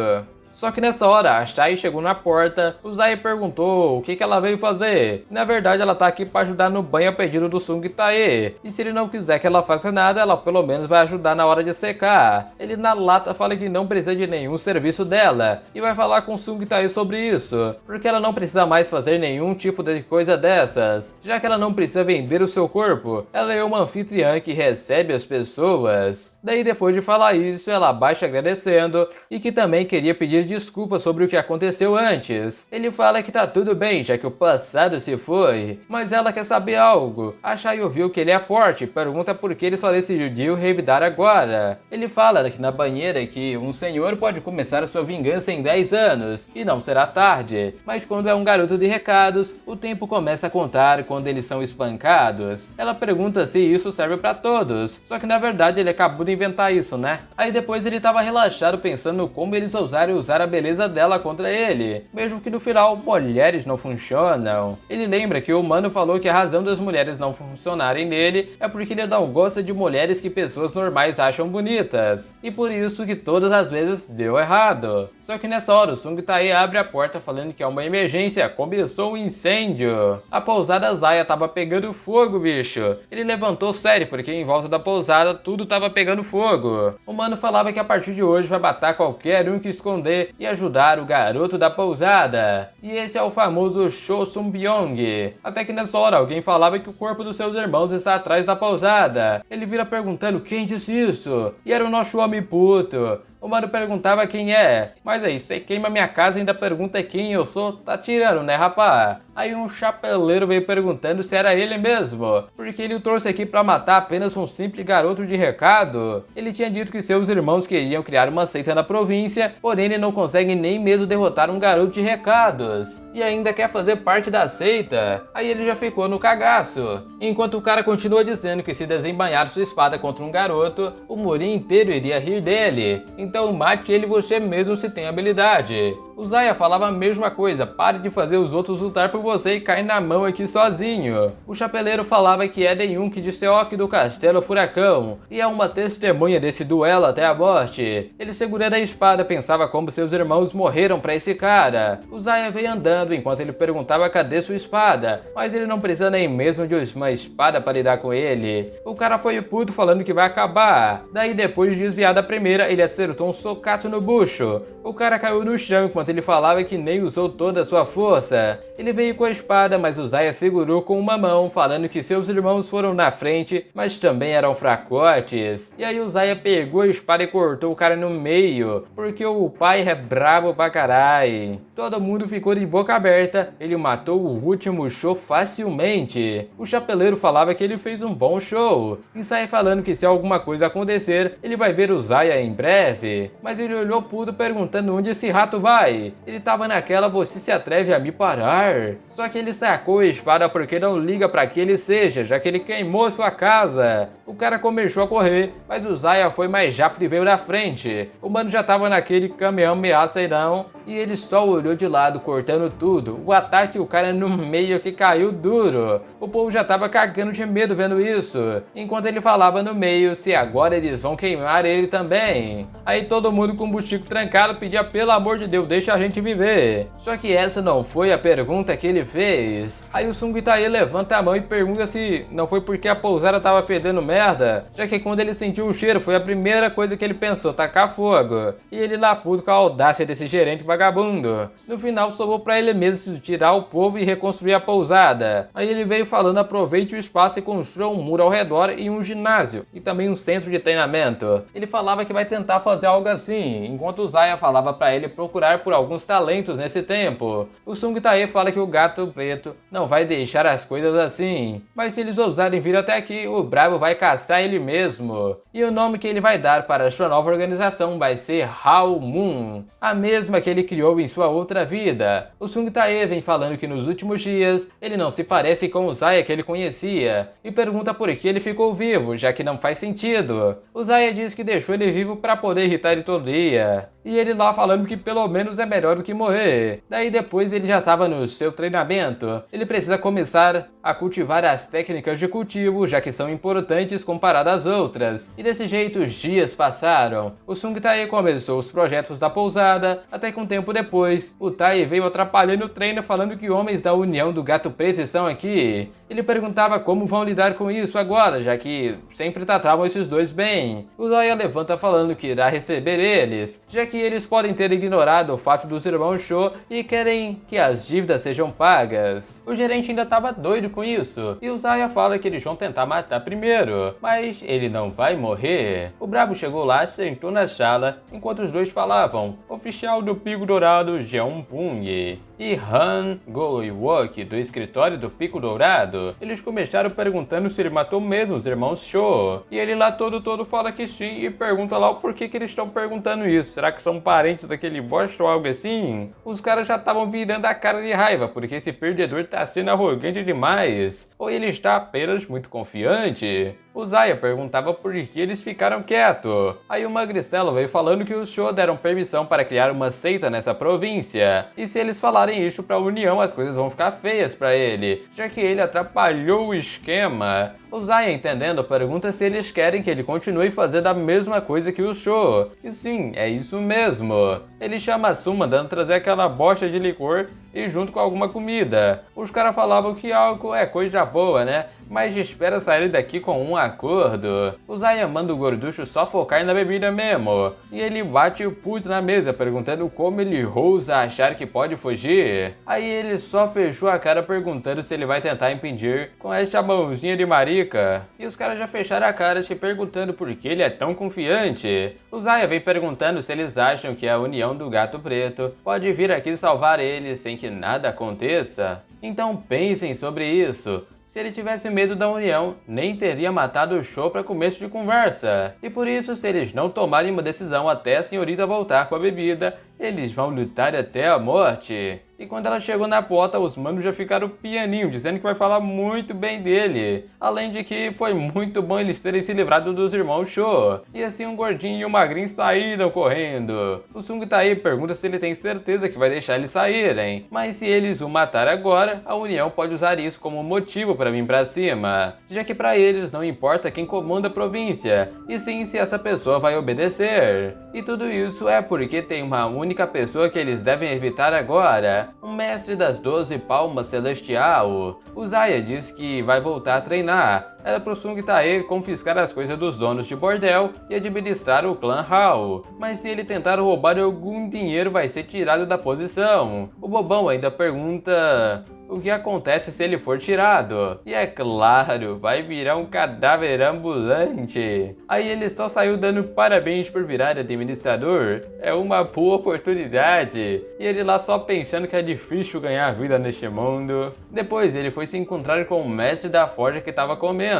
Só que nessa hora, a Shai chegou na porta, o Zay perguntou o que ela veio fazer. Na verdade, ela tá aqui para ajudar no banho a pedido do Sung Tae. E se ele não quiser que ela faça nada, ela pelo menos vai ajudar na hora de secar. Ele na lata fala que não precisa de nenhum serviço dela. E vai falar com o Sung Tae sobre isso. Porque ela não precisa mais fazer nenhum tipo de coisa dessas. Já que ela não precisa vender o seu corpo. Ela é uma anfitriã que recebe as pessoas. Daí depois de falar isso, ela baixa agradecendo. E que também queria pedir desculpa sobre o que aconteceu antes. Ele fala que tá tudo bem, já que o passado se foi, mas ela quer saber algo. A Shai ouviu que ele é forte e pergunta por que ele só decidiu revidar agora. Ele fala que na banheira que um senhor pode começar a sua vingança em 10 anos, e não será tarde, mas quando é um garoto de recados, o tempo começa a contar quando eles são espancados. Ela pergunta se isso serve pra todos, só que na verdade ele acabou de inventar isso, né? Aí depois ele tava relaxado pensando como eles ousaram usar a beleza dela contra ele, mesmo que no final mulheres não funcionam. Ele lembra que o humano falou que a razão das mulheres não funcionarem nele é porque ele não gosta de mulheres que pessoas normais acham bonitas, e por isso que todas as vezes deu errado. Só que nessa hora o Sung Tae abre a porta falando que é uma emergência, começou um incêndio. A pousada Zaya tava pegando fogo, bicho. Ele levantou sério porque em volta da pousada tudo tava pegando fogo. O humano falava que a partir de hoje vai matar qualquer um que esconder socorrer e ajudar o garoto da pousada. E esse é o famoso Cho Sung-byung. Até que nessa hora alguém falava que o corpo dos seus irmãos está atrás da pousada. Ele vira perguntando quem disse isso? E era o nosso homem puto. O mano perguntava quem é. Mas aí, você queima minha casa e ainda pergunta quem eu sou? Tá tirando, né, rapá? Aí um chapeleiro veio perguntando se era ele mesmo, porque ele o trouxe aqui pra matar apenas um simples garoto de recado. Ele tinha dito que seus irmãos queriam criar uma seita na província, porém ele não consegue nem mesmo derrotar um garoto de recados. E ainda quer fazer parte da seita. Aí ele já ficou no cagaço. Enquanto o cara continua dizendo que se desembainhar sua espada contra um garoto, o murim inteiro iria rir dele. Então mate ele você mesmo se tem habilidade. O Zaya falava a mesma coisa, pare de fazer os outros lutar por você e cair na mão aqui sozinho. O chapeleiro falava que é Daeyunk de Seok do Castelo Furacão, e é uma testemunha desse duelo até a morte. Ele segurando a espada pensava como seus irmãos morreram pra esse cara. O Zaya veio andando enquanto ele perguntava cadê sua espada, mas ele não precisa nem mesmo de uma espada para lidar com ele. O cara foi puto falando que vai acabar. Daí depois de desviar da primeira, ele acertou um socaço no bucho. O cara caiu no chão enquanto ele falava que nem usou toda a sua força. Ele veio com a espada, mas o Zaya segurou com uma mão, falando que seus irmãos foram na frente, mas também eram fracotes. E aí o Zaya pegou a espada e cortou o cara no meio, porque o pai é brabo pra carai. Todo mundo ficou de boca aberta, ele matou o último show facilmente. O chapeleiro falava que ele fez um bom show, e sai falando que se alguma coisa acontecer, ele vai ver o Zaya em breve. Mas ele olhou puto perguntando onde esse rato vai. Ele tava naquela, você se atreve a me parar? Só que ele sacou a espada porque não liga pra que ele seja, já que ele queimou sua casa. O cara começou a correr, mas o Zaya foi mais rápido e veio na frente. O mano já tava naquele caminhão ameaça aí não, e ele só olhou de lado cortando tudo. O ataque, o cara no meio que caiu duro. O povo já tava cagando de medo vendo isso, enquanto ele falava no meio se agora eles vão queimar ele também. Aí todo mundo com o buchico trancado pedia pelo amor de Deus, deixa a gente viver. Só que essa não foi a pergunta que ele fez. Aí o Sung Tae levanta a mão e pergunta se não foi porque a pousada tava fedendo merda, já que quando ele sentiu o cheiro foi a primeira coisa que ele pensou, tacar fogo. E ele lá puto com a audácia desse gerente vagabundo. No final sobrou pra ele mesmo tirar o povo e reconstruir a pousada. Aí ele veio falando aproveite o espaço e construa um muro ao redor e um ginásio, e também um centro de treinamento. Ele falava que vai tentar fazer algo assim, enquanto o Zaya falava pra ele procurar por alguns talentos nesse tempo. O Sung Tae fala que o gato preto não vai deixar as coisas assim, mas se eles ousarem vir até aqui, o brabo vai caçar ele mesmo. E o nome que ele vai dar para a sua nova organização vai ser Hao Moon, a mesma que ele criou em sua outra vida. O Sung Tae vem falando que nos últimos dias ele não se parece com o Zaya que ele conhecia, e pergunta por que ele ficou vivo, já que não faz sentido. O Zaya diz que deixou ele vivo para poder irritar ele todo dia, e ele lá falando que pelo menos é melhor do que morrer. Daí depois ele já estava no seu treinamento. Ele precisa começar a cultivar as técnicas de cultivo, já que são importantes comparadas às outras. E desse jeito os dias passaram. O Sung Tae começou os projetos da pousada, até que um tempo depois, o Tae veio atrapalhando o treino falando que homens da União do Gato Preto estão aqui. Ele perguntava como vão lidar com isso agora, já que sempre tratavam esses dois bem. O Zaya levanta falando que irá receber eles, já que eles podem ter ignorado o fato dos irmãos Cho e querem que as dívidas sejam pagas. O gerente ainda estava doido com isso, e o Zaya fala que eles vão tentar matar primeiro, mas ele não vai morrer. O brabo chegou lá, sentou na sala, enquanto os dois falavam. Oficial do Pico Dourado Jeon Pung e Han Go-Iwok do escritório do Pico Dourado. Eles começaram perguntando se ele matou mesmo os irmãos Cho, e ele lá todo fala que sim e pergunta lá o porquê que eles estão perguntando isso. Será que são parentes daquele bosta ou algo assim? Os caras já estavam virando a cara de raiva porque esse perdedor tá sendo arrogante demais, ou ele está apenas muito confiante. O Zaya perguntava por que eles ficaram quietos. Aí o Magricelo veio falando que os Cho deram permissão para criar uma seita nessa província, e se eles falarem isso pra União as coisas vão ficar feias pra ele, já que ele atrapalhou o esquema. O Zaya, entendendo, pergunta se eles querem que ele continue fazendo a mesma coisa que o Cho. E sim, é isso mesmo. Ele chama a Su mandando trazer aquela bosta de licor e junto com alguma comida. Os caras falavam que álcool é coisa boa, né? mas espera sair daqui com um acordo. O Zaya manda o gorducho só focar na bebida mesmo, e ele bate o puto na mesa perguntando como ele ousa achar que pode fugir. Aí ele só fechou a cara perguntando se ele vai tentar impedir com esta mãozinha de marica. E os caras já fecharam a cara te perguntando por que ele é tão confiante. O Zaya vem perguntando se eles acham que a união do Gato Preto pode vir aqui salvar eles sem que nada aconteça. Então pensem sobre isso. Se ele tivesse medo da união, nem teria matado o Sho para começo de conversa. E por isso, se eles não tomarem uma decisão até a senhorita voltar com a bebida, eles vão lutar até a morte. E quando ela chegou na porta, os manos já ficaram pianinho, dizendo que vai falar muito bem dele. Além de que foi muito bom eles terem se livrado dos irmãos Sho. E assim um gordinho e um magrinho saíram correndo. O Sung Tae pergunta se ele tem certeza que vai deixar eles saírem. Mas se eles o matar agora, a União pode usar isso como motivo para vir pra cima. Já que para eles não importa quem comanda a província, e sim se essa pessoa vai obedecer. E tudo isso é porque tem uma única pessoa que eles devem evitar agora. Um mestre das 12 palmas celestial. O Zaya diz que vai voltar a treinar. Era pro Sung Tae confiscar as coisas dos donos de bordel e administrar o clã Hao. Mas se ele tentar roubar algum dinheiro, vai ser tirado da posição. O bobão ainda pergunta o que acontece se ele for tirado. E é claro, vai virar um cadáver ambulante. Aí ele só saiu dando parabéns por virar administrador. É uma boa oportunidade. E ele lá só pensando que é difícil ganhar vida neste mundo. Depois ele foi se encontrar com o mestre da forja que estava comendo.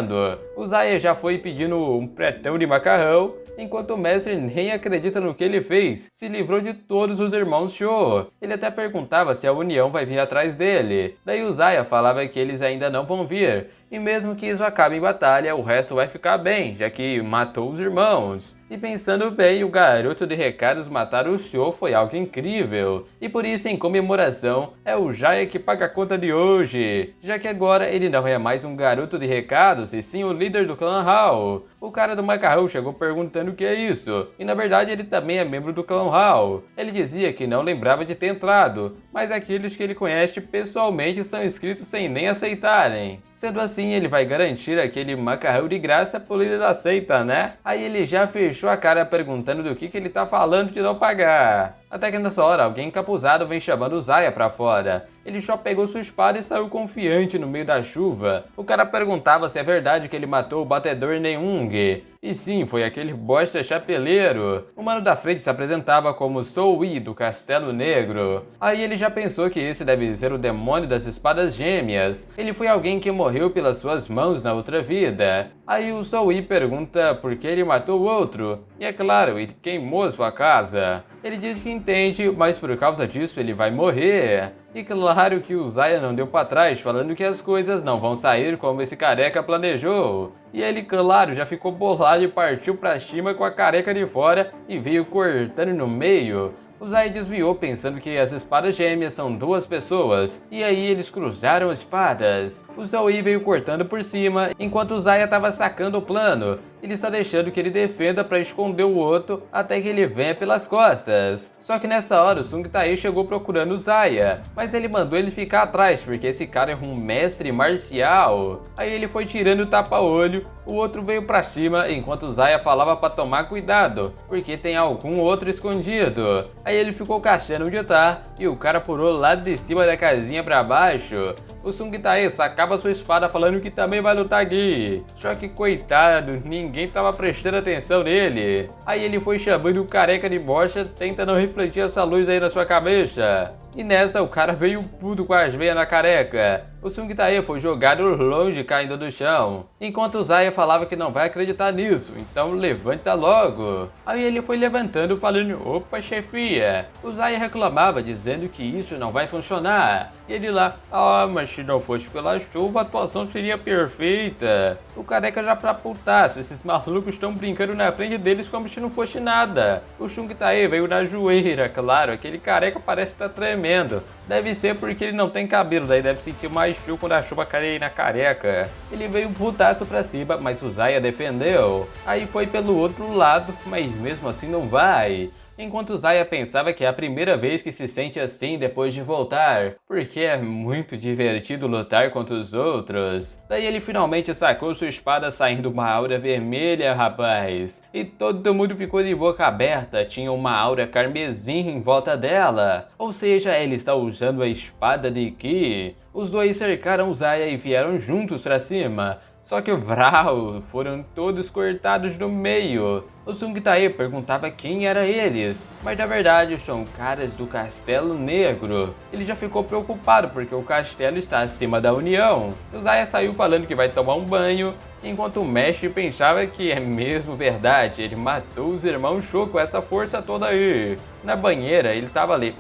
O Zaya já foi pedindo um pretão de macarrão, enquanto o mestre nem acredita no que ele fez, se livrou de todos os irmãos Sho. Ele até perguntava se a União vai vir atrás dele. Daí o Zaya falava que eles ainda não vão vir, e mesmo que isso acabe em batalha, o resto vai ficar bem, já que matou os irmãos. E pensando bem, o garoto de recados matar o Sho foi algo incrível. E por isso, em comemoração, é o Zaya que paga a conta de hoje. Já que agora ele não é mais um garoto de recados, e sim o líder do clã Hao. O cara do macarrão chegou perguntando o que é isso. E na verdade ele também é membro do clã Hao. Ele dizia que não lembrava de ter entrado, mas aqueles que ele conhece pessoalmente são inscritos sem nem aceitarem. Sendo assim, ele vai garantir aquele macarrão de graça pro líder da seita, né? Aí ele já fechou a cara perguntando do que ele tá falando de não pagar. Até que nessa hora, alguém encapuzado vem chamando o Zaya pra fora. Ele só pegou sua espada e saiu confiante no meio da chuva. O cara perguntava se é verdade que ele matou o batedor Neung. E sim, foi aquele bosta chapeleiro. O mano da frente se apresentava como Soui do Castelo Negro. Aí ele já pensou que esse deve ser o demônio das espadas gêmeas. Ele foi alguém que morreu pelas suas mãos na outra vida. Aí o Soui pergunta por que ele matou o outro. E é claro, ele queimou sua casa. Ele diz que entende, mas por causa disso ele vai morrer. E claro que o Zaya não deu pra trás, falando que as coisas não vão sair como esse careca planejou. E ele, claro, já ficou bolado e partiu pra cima com a careca de fora e veio cortando no meio. O Zaya desviou pensando que as espadas gêmeas são duas pessoas, e aí eles cruzaram espadas. O Zoe veio cortando por cima, enquanto o Zaya estava sacando o plano. Ele está deixando que ele defenda para esconder o outro até que ele venha pelas costas. Só que nessa hora o Sung Tae chegou procurando o Zaya, mas ele mandou ele ficar atrás porque esse cara é um mestre marcial. Aí ele foi tirando o tapa-olho, o outro veio pra cima enquanto o Zaya falava para tomar cuidado, porque tem algum outro escondido. Aí ele ficou caçando onde tá e o cara pulou lá de cima da casinha pra baixo. O Sung Tae sacava sua espada falando que também vai lutar aqui. Só que coitado, ninguém tava prestando atenção nele. Aí ele foi chamando o careca de bosta, tentando refletir essa luz aí na sua cabeça. E nessa o cara veio puto com as veias na careca. O Sung Tae foi jogado longe caindo do chão. Enquanto o Zaya falava que não vai acreditar nisso, então levanta logo. Aí ele foi levantando falando, opa chefia. O Zaya reclamava dizendo que isso não vai funcionar. E ele lá, mas se não fosse pela chuva a atuação seria perfeita. O careca já pra putaço, esses malucos estão brincando na frente deles como se não fosse nada. O Sung Tae veio na joelha, claro, aquele careca parece estar tremendo. Deve ser porque ele não tem cabelo, daí deve sentir mais frio quando a chuva cai na careca. Ele veio putaço pra cima, mas o Zaya defendeu. Aí foi pelo outro lado, mas mesmo assim não vai. enquanto Zaya pensava que é a primeira vez que se sente assim depois de voltar, porque é muito divertido lutar contra os outros. Daí ele finalmente sacou sua espada saindo uma aura vermelha, rapaz, e todo mundo ficou de boca aberta, tinha uma aura carmesim em volta dela, ou seja, ele está usando a espada de Ki. Os dois cercaram Zaya e vieram juntos pra cima, só que Vral foram todos cortados no meio. O Sung Tae perguntava quem eram eles, mas na verdade são caras do Castelo Negro. Ele já ficou preocupado porque o castelo está acima da União. O Zaya saiu falando que vai tomar um banho, enquanto o mestre pensava que é mesmo verdade, ele matou os irmãos Sho com essa força toda aí. Na banheira ele tava ali,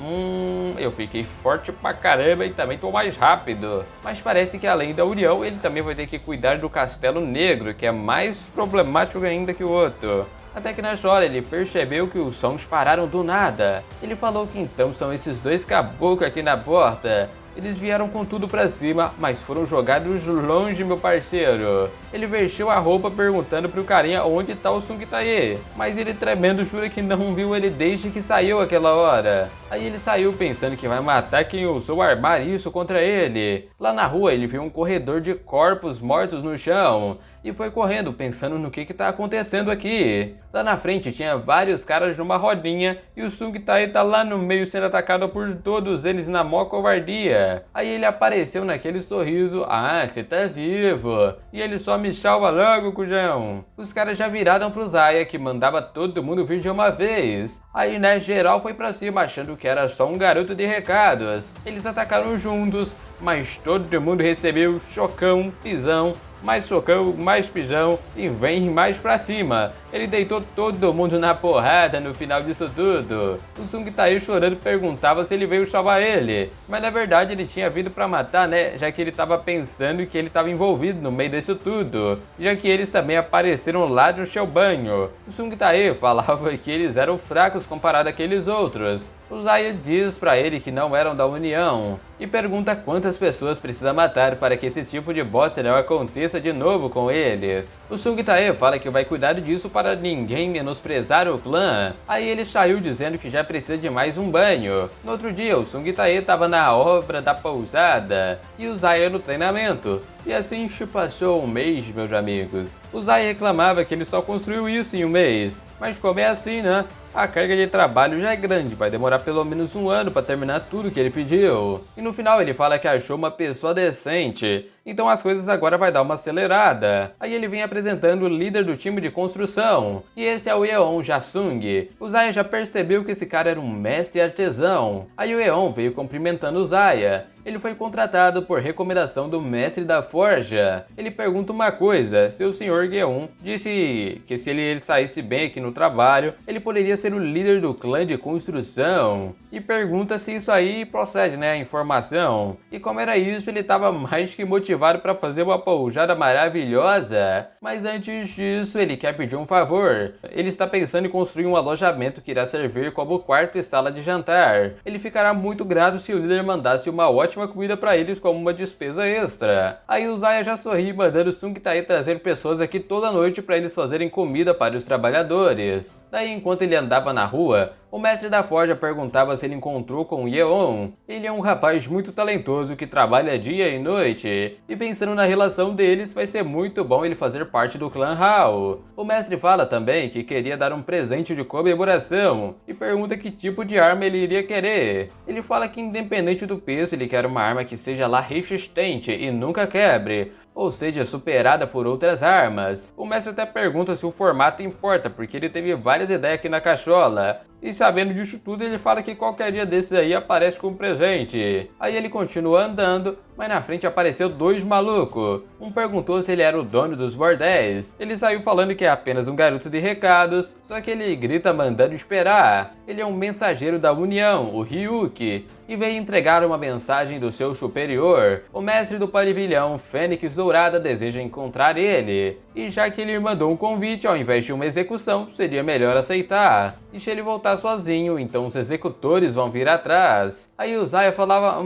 eu fiquei forte pra caramba e também tô mais rápido. Mas parece que além da União, ele também vai ter que cuidar do Castelo Negro, que é mais problemático ainda que o outro. Até que nessa hora ele percebeu que os sons pararam do nada. Ele falou que então são esses dois caboclos aqui na porta. Eles vieram com tudo pra cima, mas foram jogados longe, meu parceiro. Ele vestiu a roupa perguntando pro carinha onde tá o Sung Tae, mas ele tremendo jura que não viu ele desde que saiu aquela hora. Aí ele saiu pensando que vai matar quem ousou armar isso contra ele. Lá na rua ele viu um corredor de corpos mortos no chão e foi correndo pensando no que tá acontecendo aqui. Lá na frente tinha vários caras numa rodinha e o Sung Tae tá lá no meio sendo atacado por todos eles na mó covardia. Aí ele apareceu naquele sorriso, você tá vivo. E ele só me salva logo, cujão. Os caras já viraram pro Zaya, que mandava todo mundo vir de uma vez. Aí né, geral foi pra cima achando que era só um garoto de recados. Eles atacaram juntos, mas todo mundo recebeu chocão, pisão, mais socão, mais pisão e vem mais pra cima. Ele deitou todo mundo na porrada no final disso tudo. O Sung Tae chorando perguntava se ele veio salvar ele, mas na verdade ele tinha vindo pra matar, né, já que ele tava pensando que ele tava envolvido no meio disso tudo, já que eles também apareceram lá no seu banho. O Sung Tae falava que eles eram fracos comparado àqueles outros. O Zaya diz pra ele que não eram da União e pergunta quantas pessoas precisa matar para que esse tipo de bosta não aconteça de novo com eles. O Sung Tae fala que vai cuidar disso para ninguém menosprezar o clã. Aí ele saiu dizendo que já precisa de mais um banho. No outro dia, o Sung Tae estava na obra da pousada e o Zaya no treinamento. E assim se passou um mês, meus amigos. O Zaya reclamava que ele só construiu isso em um mês, mas como é assim, né? A carga de trabalho já é grande, vai demorar pelo menos um ano para terminar tudo que ele pediu. E no final ele fala que achou uma pessoa decente, então as coisas agora vai dar uma acelerada. Aí ele vem apresentando o líder do time de construção, e esse é o Yeon Jasung. O Zaya já percebeu que esse cara era um mestre artesão. Aí o Yeon veio cumprimentando o Zaya. Ele foi contratado por recomendação do mestre da forja. Ele pergunta uma coisa, se o Sr. Geon disse que se ele saísse bem aqui no trabalho, ele poderia ser o líder do clã de construção. E pergunta se isso aí procede, né, a informação. E como era isso, ele estava mais que motivado para fazer uma pousada maravilhosa. Mas antes disso, ele quer pedir um favor. Ele está pensando em construir um alojamento que irá servir como quarto e sala de jantar. Ele ficará muito grato se o líder mandasse uma ótima comida para eles como uma despesa extra. Aí o Zaya já sorri mandando o Sung Tae trazer pessoas aqui toda noite para eles fazerem comida para os trabalhadores. Daí enquanto ele andava na rua, o mestre da forja perguntava se ele encontrou com o Yeon. Ele é um rapaz muito talentoso que trabalha dia e noite, e pensando na relação deles, vai ser muito bom ele fazer parte do clã Hao. O mestre fala também que queria dar um presente de comemoração, e pergunta que tipo de arma ele iria querer. Ele fala que independente do peso, ele quer uma arma que seja lá resistente e nunca quebre, ou seja, superada por outras armas. O mestre até pergunta se o formato importa, porque ele teve várias ideias aqui na cachola. E sabendo disso tudo, ele fala que qualquer dia desses aí aparece com um presente. Aí ele continua andando, mas na frente apareceu dois malucos. Um perguntou se ele era o dono dos bordéis. Ele saiu falando que é apenas um garoto de recados, só que ele grita mandando esperar. Ele é um mensageiro da União, o Ryuki, e veio entregar uma mensagem do seu superior. O mestre do pavilhão, Fênix Dourada, deseja encontrar ele. E já que ele mandou um convite ao invés de uma execução, seria melhor aceitar. E se ele voltar lutar sozinho, então os executores vão vir atrás. Aí o Zaya falava,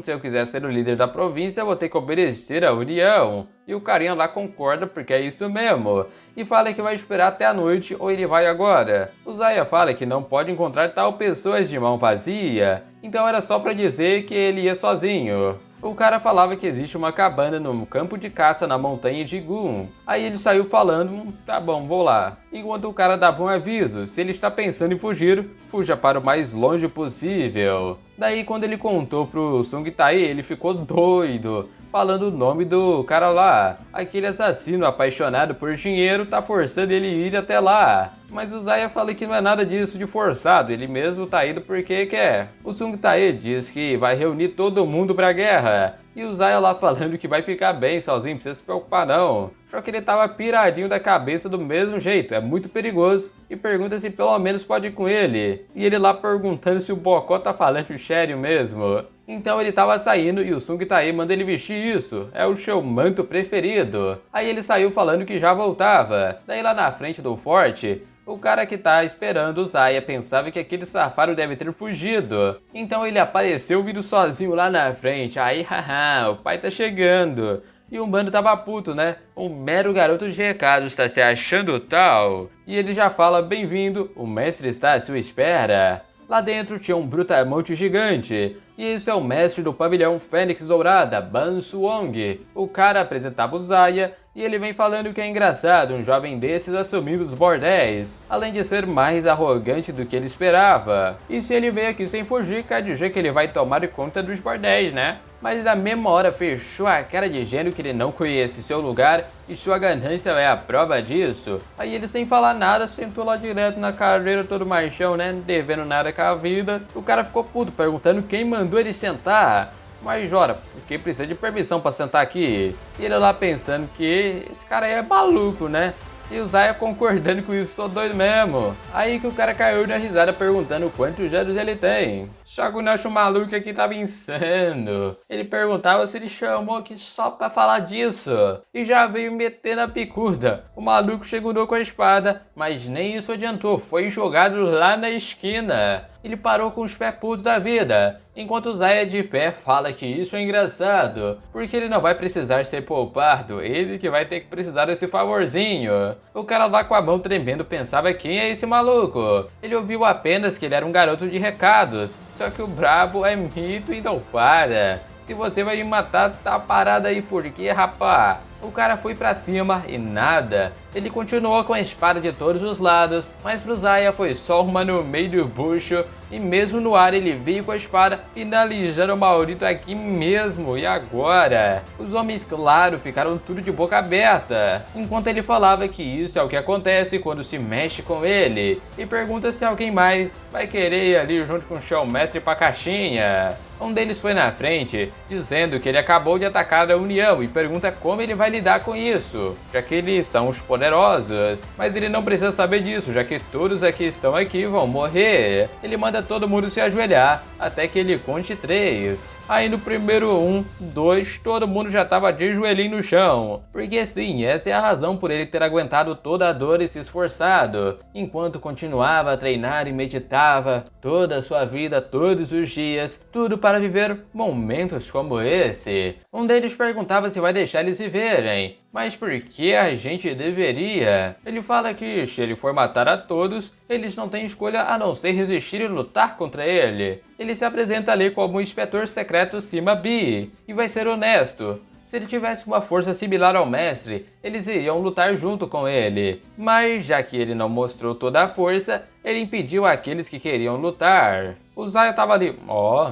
se eu quiser ser o líder da província, eu vou ter que obedecer à União. E o carinha lá concorda porque é isso mesmo. E fala que vai esperar até a noite ou ele vai agora. O Zaya fala que não pode encontrar tal pessoa de mão vazia, então era só pra dizer que ele ia sozinho. O cara falava que existe uma cabana no campo de caça na montanha de Gun. Aí ele saiu falando, tá bom, vou lá. Enquanto o cara dava um aviso, se ele está pensando em fugir, fuja para o mais longe possível. Daí quando ele contou pro Sung Tae, ele ficou doido, falando o nome do cara lá. Aquele assassino apaixonado por dinheiro tá forçando ele a ir até lá. Mas o Zaya fala que não é nada disso de forçado, ele mesmo tá indo porque quer. O Sung Tae diz que vai reunir todo mundo pra guerra. E o Zaya lá falando que vai ficar bem sozinho, não precisa se preocupar não. Só que ele tava piradinho da cabeça do mesmo jeito, é muito perigoso. E pergunta se pelo menos pode ir com ele. E ele lá perguntando se o Bocó tá falando sério mesmo. Então ele tava saindo e o Sung Tae manda ele vestir isso, é o seu manto preferido. Aí ele saiu falando que já voltava. Daí lá na frente do forte, o cara que tá esperando o Zaya pensava que aquele safado deve ter fugido. Então ele apareceu vindo sozinho lá na frente. Aí, haha, o pai tá chegando. E o mano tava puto, né? Um mero garoto de recado está se achando tal. E ele já fala, bem-vindo, o mestre está à sua espera. Lá dentro tinha um brutamonte gigante. E esse é o mestre do pavilhão Fênix Dourada, Ban Suong. O cara apresentava o Zaya e ele vem falando que é engraçado um jovem desses assumindo os bordéis, além de ser mais arrogante do que ele esperava. E se ele veio aqui sem fugir, quer dizer que ele vai tomar conta dos bordéis, né? Mas na mesma hora fechou a cara dizendo que ele não conhece seu lugar e sua ganância é a prova disso. Aí ele sem falar nada sentou lá direto na cadeira todo machão, né? Devendo nada com a vida. O cara ficou puto perguntando quem mandou ele sentar. Mas ora, porque precisa de permissão pra sentar aqui? E ele lá pensando que esse cara aí é maluco, né? E o Zaya concordando com isso, sou doido mesmo. Aí que o cara caiu na risada perguntando quantos anos ele tem. Só que o nosso maluco aqui tava insano. Ele perguntava se ele chamou aqui só pra falar disso. E já veio meter na picuda. O maluco chegou com a espada, mas nem isso adiantou. Foi jogado lá na esquina. Ele parou com os pés putos da vida. Enquanto o Zaya de pé fala que isso é engraçado, porque ele não vai precisar ser poupado, ele que vai ter que precisar desse favorzinho. O cara lá com a mão tremendo pensava quem é esse maluco. Ele ouviu apenas que ele era um garoto de recados, só que o brabo é mito e não para. Se você vai me matar, tá parado aí por quê, rapá? O cara foi pra cima e nada. Ele continuou com a espada de todos os lados, mas pro Zaya foi só uma no meio do bucho. E mesmo no ar ele veio com a espada, finalizando o maldito aqui mesmo. E agora? Os homens, claro, ficaram tudo de boca aberta. Enquanto ele falava que isso é o que acontece quando se mexe com ele. E pergunta se alguém mais vai querer ir ali junto com o Shao Mestre pra caixinha. Um deles foi na frente, dizendo que ele acabou de atacar a União e pergunta como ele vai lidar com isso, já que eles são os poderosos. Mas ele não precisa saber disso, já que todos aqui estão aqui vão morrer. Ele manda todo mundo se ajoelhar, até que ele conte 3. Aí no primeiro 1, 2, todo mundo já estava de joelhinho no chão. Porque sim, essa é a razão por ele ter aguentado toda a dor e se esforçado, enquanto continuava a treinar e meditava toda a sua vida, todos os dias, tudo para viver momentos como esse. Um deles perguntava se vai deixar eles viverem, mas por que a gente deveria? Ele fala que se ele for matar a todos, eles não têm escolha a não ser resistir e lutar contra ele. Ele se apresenta ali como o inspetor secreto Sima Bi, e vai ser honesto. Se ele tivesse uma força similar ao mestre, eles iriam lutar junto com ele. Mas já que ele não mostrou toda a força, ele impediu aqueles que queriam lutar. O Zaya tava ali,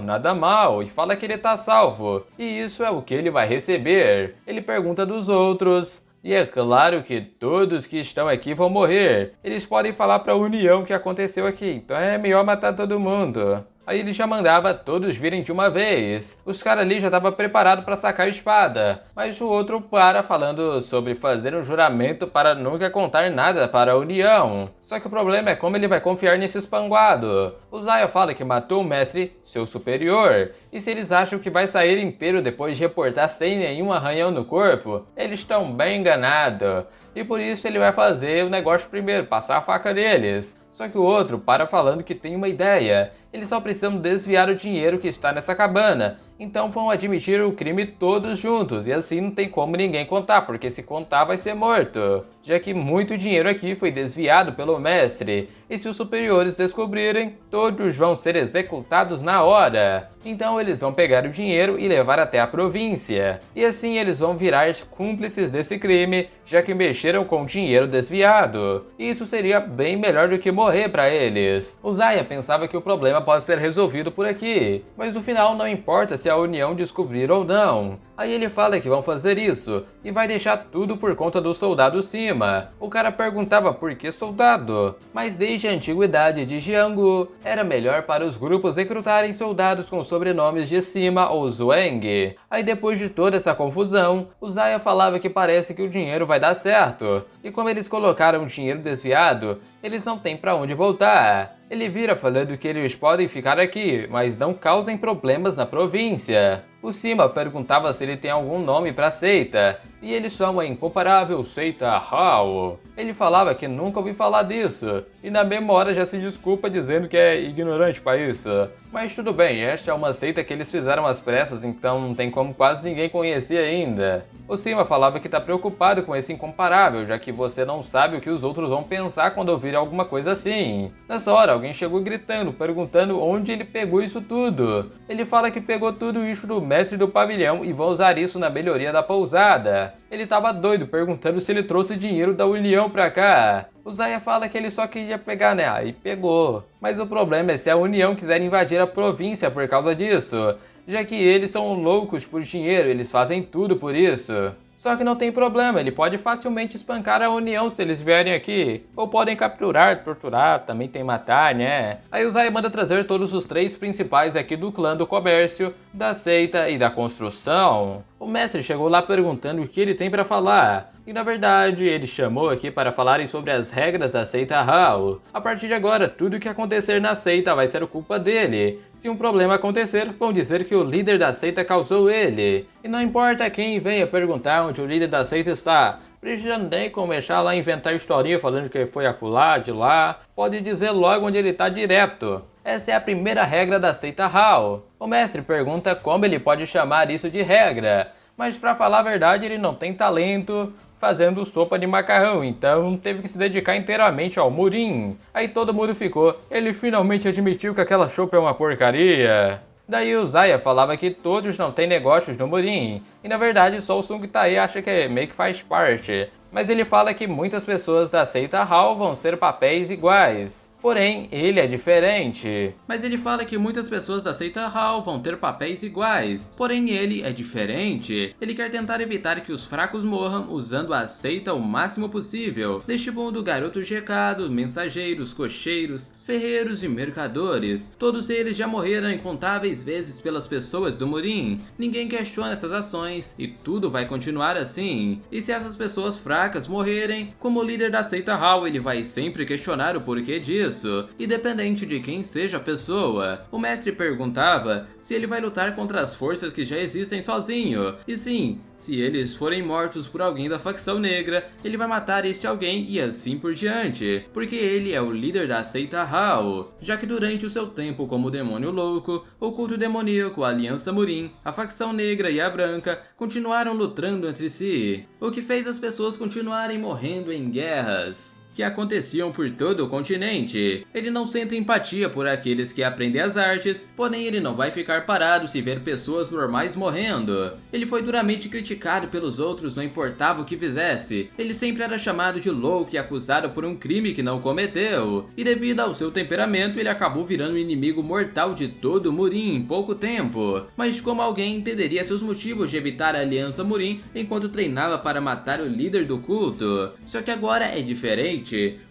nada mal, e fala que ele tá salvo. E isso é o que ele vai receber. Ele pergunta dos outros. E é claro que todos que estão aqui vão morrer. Eles podem falar pra União o que aconteceu aqui, então é melhor matar todo mundo. Aí ele já mandava todos virem de uma vez. Os caras ali já estavam preparados para sacar a espada. Mas o outro para falando sobre fazer um juramento para nunca contar nada para a União. Só que o problema é como ele vai confiar nesse espanguado. O Zaya fala que matou o mestre, seu superior. E se eles acham que vai sair inteiro depois de reportar sem nenhum arranhão no corpo, eles estão bem enganados. E por isso ele vai fazer o negócio primeiro, passar a faca neles. Só que o outro para falando que tem uma ideia. Eles só precisam desviar o dinheiro que está nessa cabana. Então vão admitir o crime todos juntos, e assim não tem como ninguém contar, porque se contar vai ser morto. Já que muito dinheiro aqui foi desviado pelo mestre, e se os superiores descobrirem, todos vão ser executados na hora. Então eles vão pegar o dinheiro e levar até a província. E assim eles vão virar cúmplices desse crime, já que mexeram com dinheiro desviado. E isso seria bem melhor do que morrer para eles. O Zaya pensava que o problema pode ser resolvido por aqui, mas no final não importa se a União descobrir ou não. Aí ele fala que vão fazer isso, e vai deixar tudo por conta do soldado Sima. O cara perguntava por que soldado, mas desde a antiguidade de Jianghu, era melhor para os grupos recrutarem soldados com sobrenomes de Sima ou Zhuang. Aí depois de toda essa confusão, o Zaya falava que parece que o dinheiro vai dar certo, e como eles colocaram dinheiro desviado, eles não têm para onde voltar. Ele vira falando que eles podem ficar aqui, mas não causem problemas na província. O Sima perguntava se ele tem algum nome para a seita, e eles são a incomparável seita Hao. Ele falava que nunca ouviu falar disso, e na mesma hora já se desculpa dizendo que é ignorante para isso. Mas tudo bem, esta é uma seita que eles fizeram às pressas, então não tem como quase ninguém conhecer ainda. O Sima falava que está preocupado com esse incomparável, já que você não sabe o que os outros vão pensar quando ouvir alguma coisa assim. Nessa hora, alguém chegou gritando, perguntando onde ele pegou isso tudo. Ele fala que pegou tudo isso do mestre do pavilhão e vão usar isso na melhoria da pousada. Ele tava doido, perguntando se ele trouxe dinheiro da União pra cá. O Zaya fala que ele só queria pegar, né? Aí pegou. Mas o problema é se a União quiser invadir a província por causa disso, já que eles são loucos por dinheiro, eles fazem tudo por isso. Só que não tem problema, ele pode facilmente espancar a União se eles vierem aqui. Ou podem capturar, torturar, também tem matar, né? Aí o Zaya manda trazer todos os 3 principais aqui do clã do comércio, da seita e da construção. O mestre chegou lá perguntando o que ele tem para falar. E na verdade, ele chamou aqui para falarem sobre as regras da seita Hao. A partir de agora, tudo o que acontecer na seita vai ser culpa dele. Se um problema acontecer, vão dizer que o líder da seita causou ele. E não importa quem venha perguntar onde o líder da seita está, precisa nem começar lá a inventar historinha falando que foi acolá, de lá. Pode dizer logo onde ele está direto. Essa é a primeira regra da seita Hao. O mestre pergunta como ele pode chamar isso de regra, mas para falar a verdade ele não tem talento fazendo sopa de macarrão, então teve que se dedicar inteiramente ao murim. Aí todo mundo ficou, ele finalmente admitiu que aquela sopa é uma porcaria. Daí o Zaya falava que todos não têm negócios no murim, e na verdade só o Sung Tae acha que meio que faz parte. Mas ele fala que muitas pessoas da seita Hao vão ser papéis iguais. Porém, ele é diferente. Mas ele fala que muitas pessoas da seita Hao vão ter papéis iguais. Porém, ele é diferente. Ele quer tentar evitar que os fracos morram usando a seita o máximo possível. Neste mundo, garotos de recado, mensageiros, cocheiros, ferreiros e mercadores. Todos eles já morreram incontáveis vezes pelas pessoas do murim. Ninguém questiona essas ações e tudo vai continuar assim. E se essas pessoas fracas morrerem, como líder da seita Hao, ele vai sempre questionar o porquê disso. Independente de quem seja a pessoa. O mestre perguntava se ele vai lutar contra as forças que já existem sozinho. E sim, se eles forem mortos por alguém da facção negra, ele vai matar este alguém e assim por diante, porque ele é o líder da seita Hao, já que durante o seu tempo como demônio louco, o culto demoníaco, a aliança Murim, a facção negra e a branca continuaram lutando entre si, o que fez as pessoas continuarem morrendo em guerras que aconteciam por todo o continente. Ele não sente empatia por aqueles que aprendem as artes, porém ele não vai ficar parado se ver pessoas normais morrendo. Ele foi duramente criticado pelos outros, não importava o que fizesse. Ele sempre era chamado de louco e acusado por um crime que não cometeu. E devido ao seu temperamento, ele acabou virando um inimigo mortal de todo o Murim em pouco tempo. Mas como alguém entenderia seus motivos de evitar a aliança Murim enquanto treinava para matar o líder do culto? Só que agora é diferente.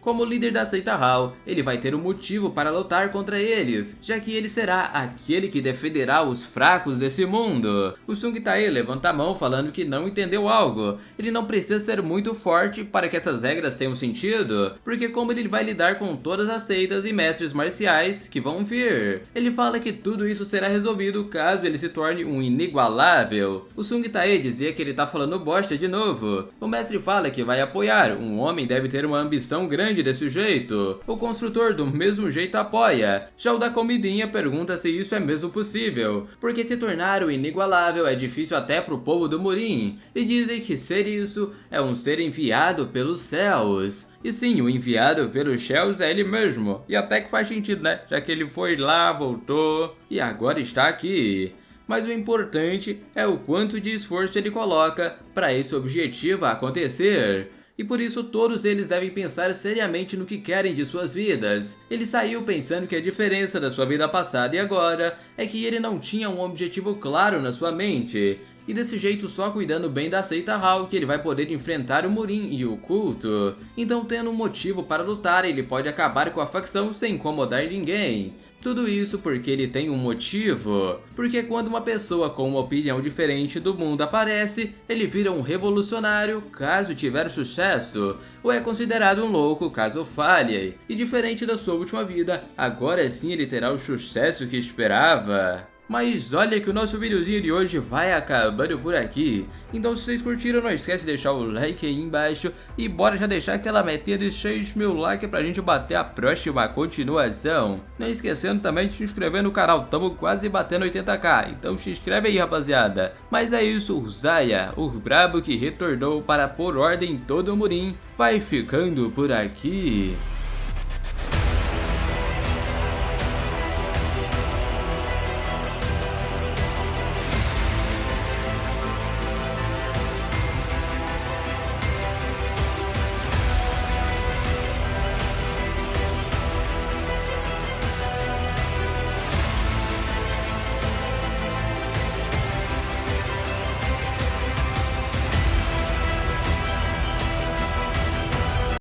Como líder da seita Hao, ele vai ter um motivo para lutar contra eles, já que ele será aquele que defenderá os fracos desse mundo. O Sung Tae levanta a mão falando que não entendeu algo. Ele não precisa ser muito forte para que essas regras tenham sentido, porque como ele vai lidar com todas as seitas e mestres marciais que vão vir. Ele fala que tudo isso será resolvido caso ele se torne um inigualável. O Sung Tae dizia que ele tá falando bosta de novo. O mestre fala que vai apoiar, um homem deve ter uma ambição ambição grande desse jeito. O construtor do mesmo jeito apoia. Já o da comidinha pergunta se isso é mesmo possível, porque se tornar o inigualável é difícil até pro povo do Murim, e dizem que ser isso é um ser enviado pelos céus. E sim, o enviado pelos céus é ele mesmo, e até que faz sentido, né? Já que ele foi lá, voltou, e agora está aqui. Mas o importante é o quanto de esforço ele coloca para esse objetivo acontecer. E por isso todos eles devem pensar seriamente no que querem de suas vidas. Ele saiu pensando que a diferença da sua vida passada e agora é que ele não tinha um objetivo claro na sua mente. E desse jeito, só cuidando bem da seita Hall que ele vai poder enfrentar o Murim e o culto. Então, tendo um motivo para lutar, ele pode acabar com a facção sem incomodar ninguém. Tudo isso porque ele tem um motivo. Porque quando uma pessoa com uma opinião diferente do mundo aparece, ele vira um revolucionário caso tiver sucesso, ou é considerado um louco caso falhe. E diferente da sua última vida, agora sim ele terá o sucesso que esperava. Mas olha que o nosso videozinho de hoje vai acabando por aqui. Então se vocês curtiram, não esquece de deixar o like aí embaixo. E bora já deixar aquela metinha de 6.000 likes pra gente bater a próxima continuação. Não esquecendo também de se inscrever no canal, tamo quase batendo 80k. Então se inscreve aí, rapaziada. Mas é isso, o Zaya, o brabo que retornou para pôr ordem em todo o Murim, vai ficando por aqui.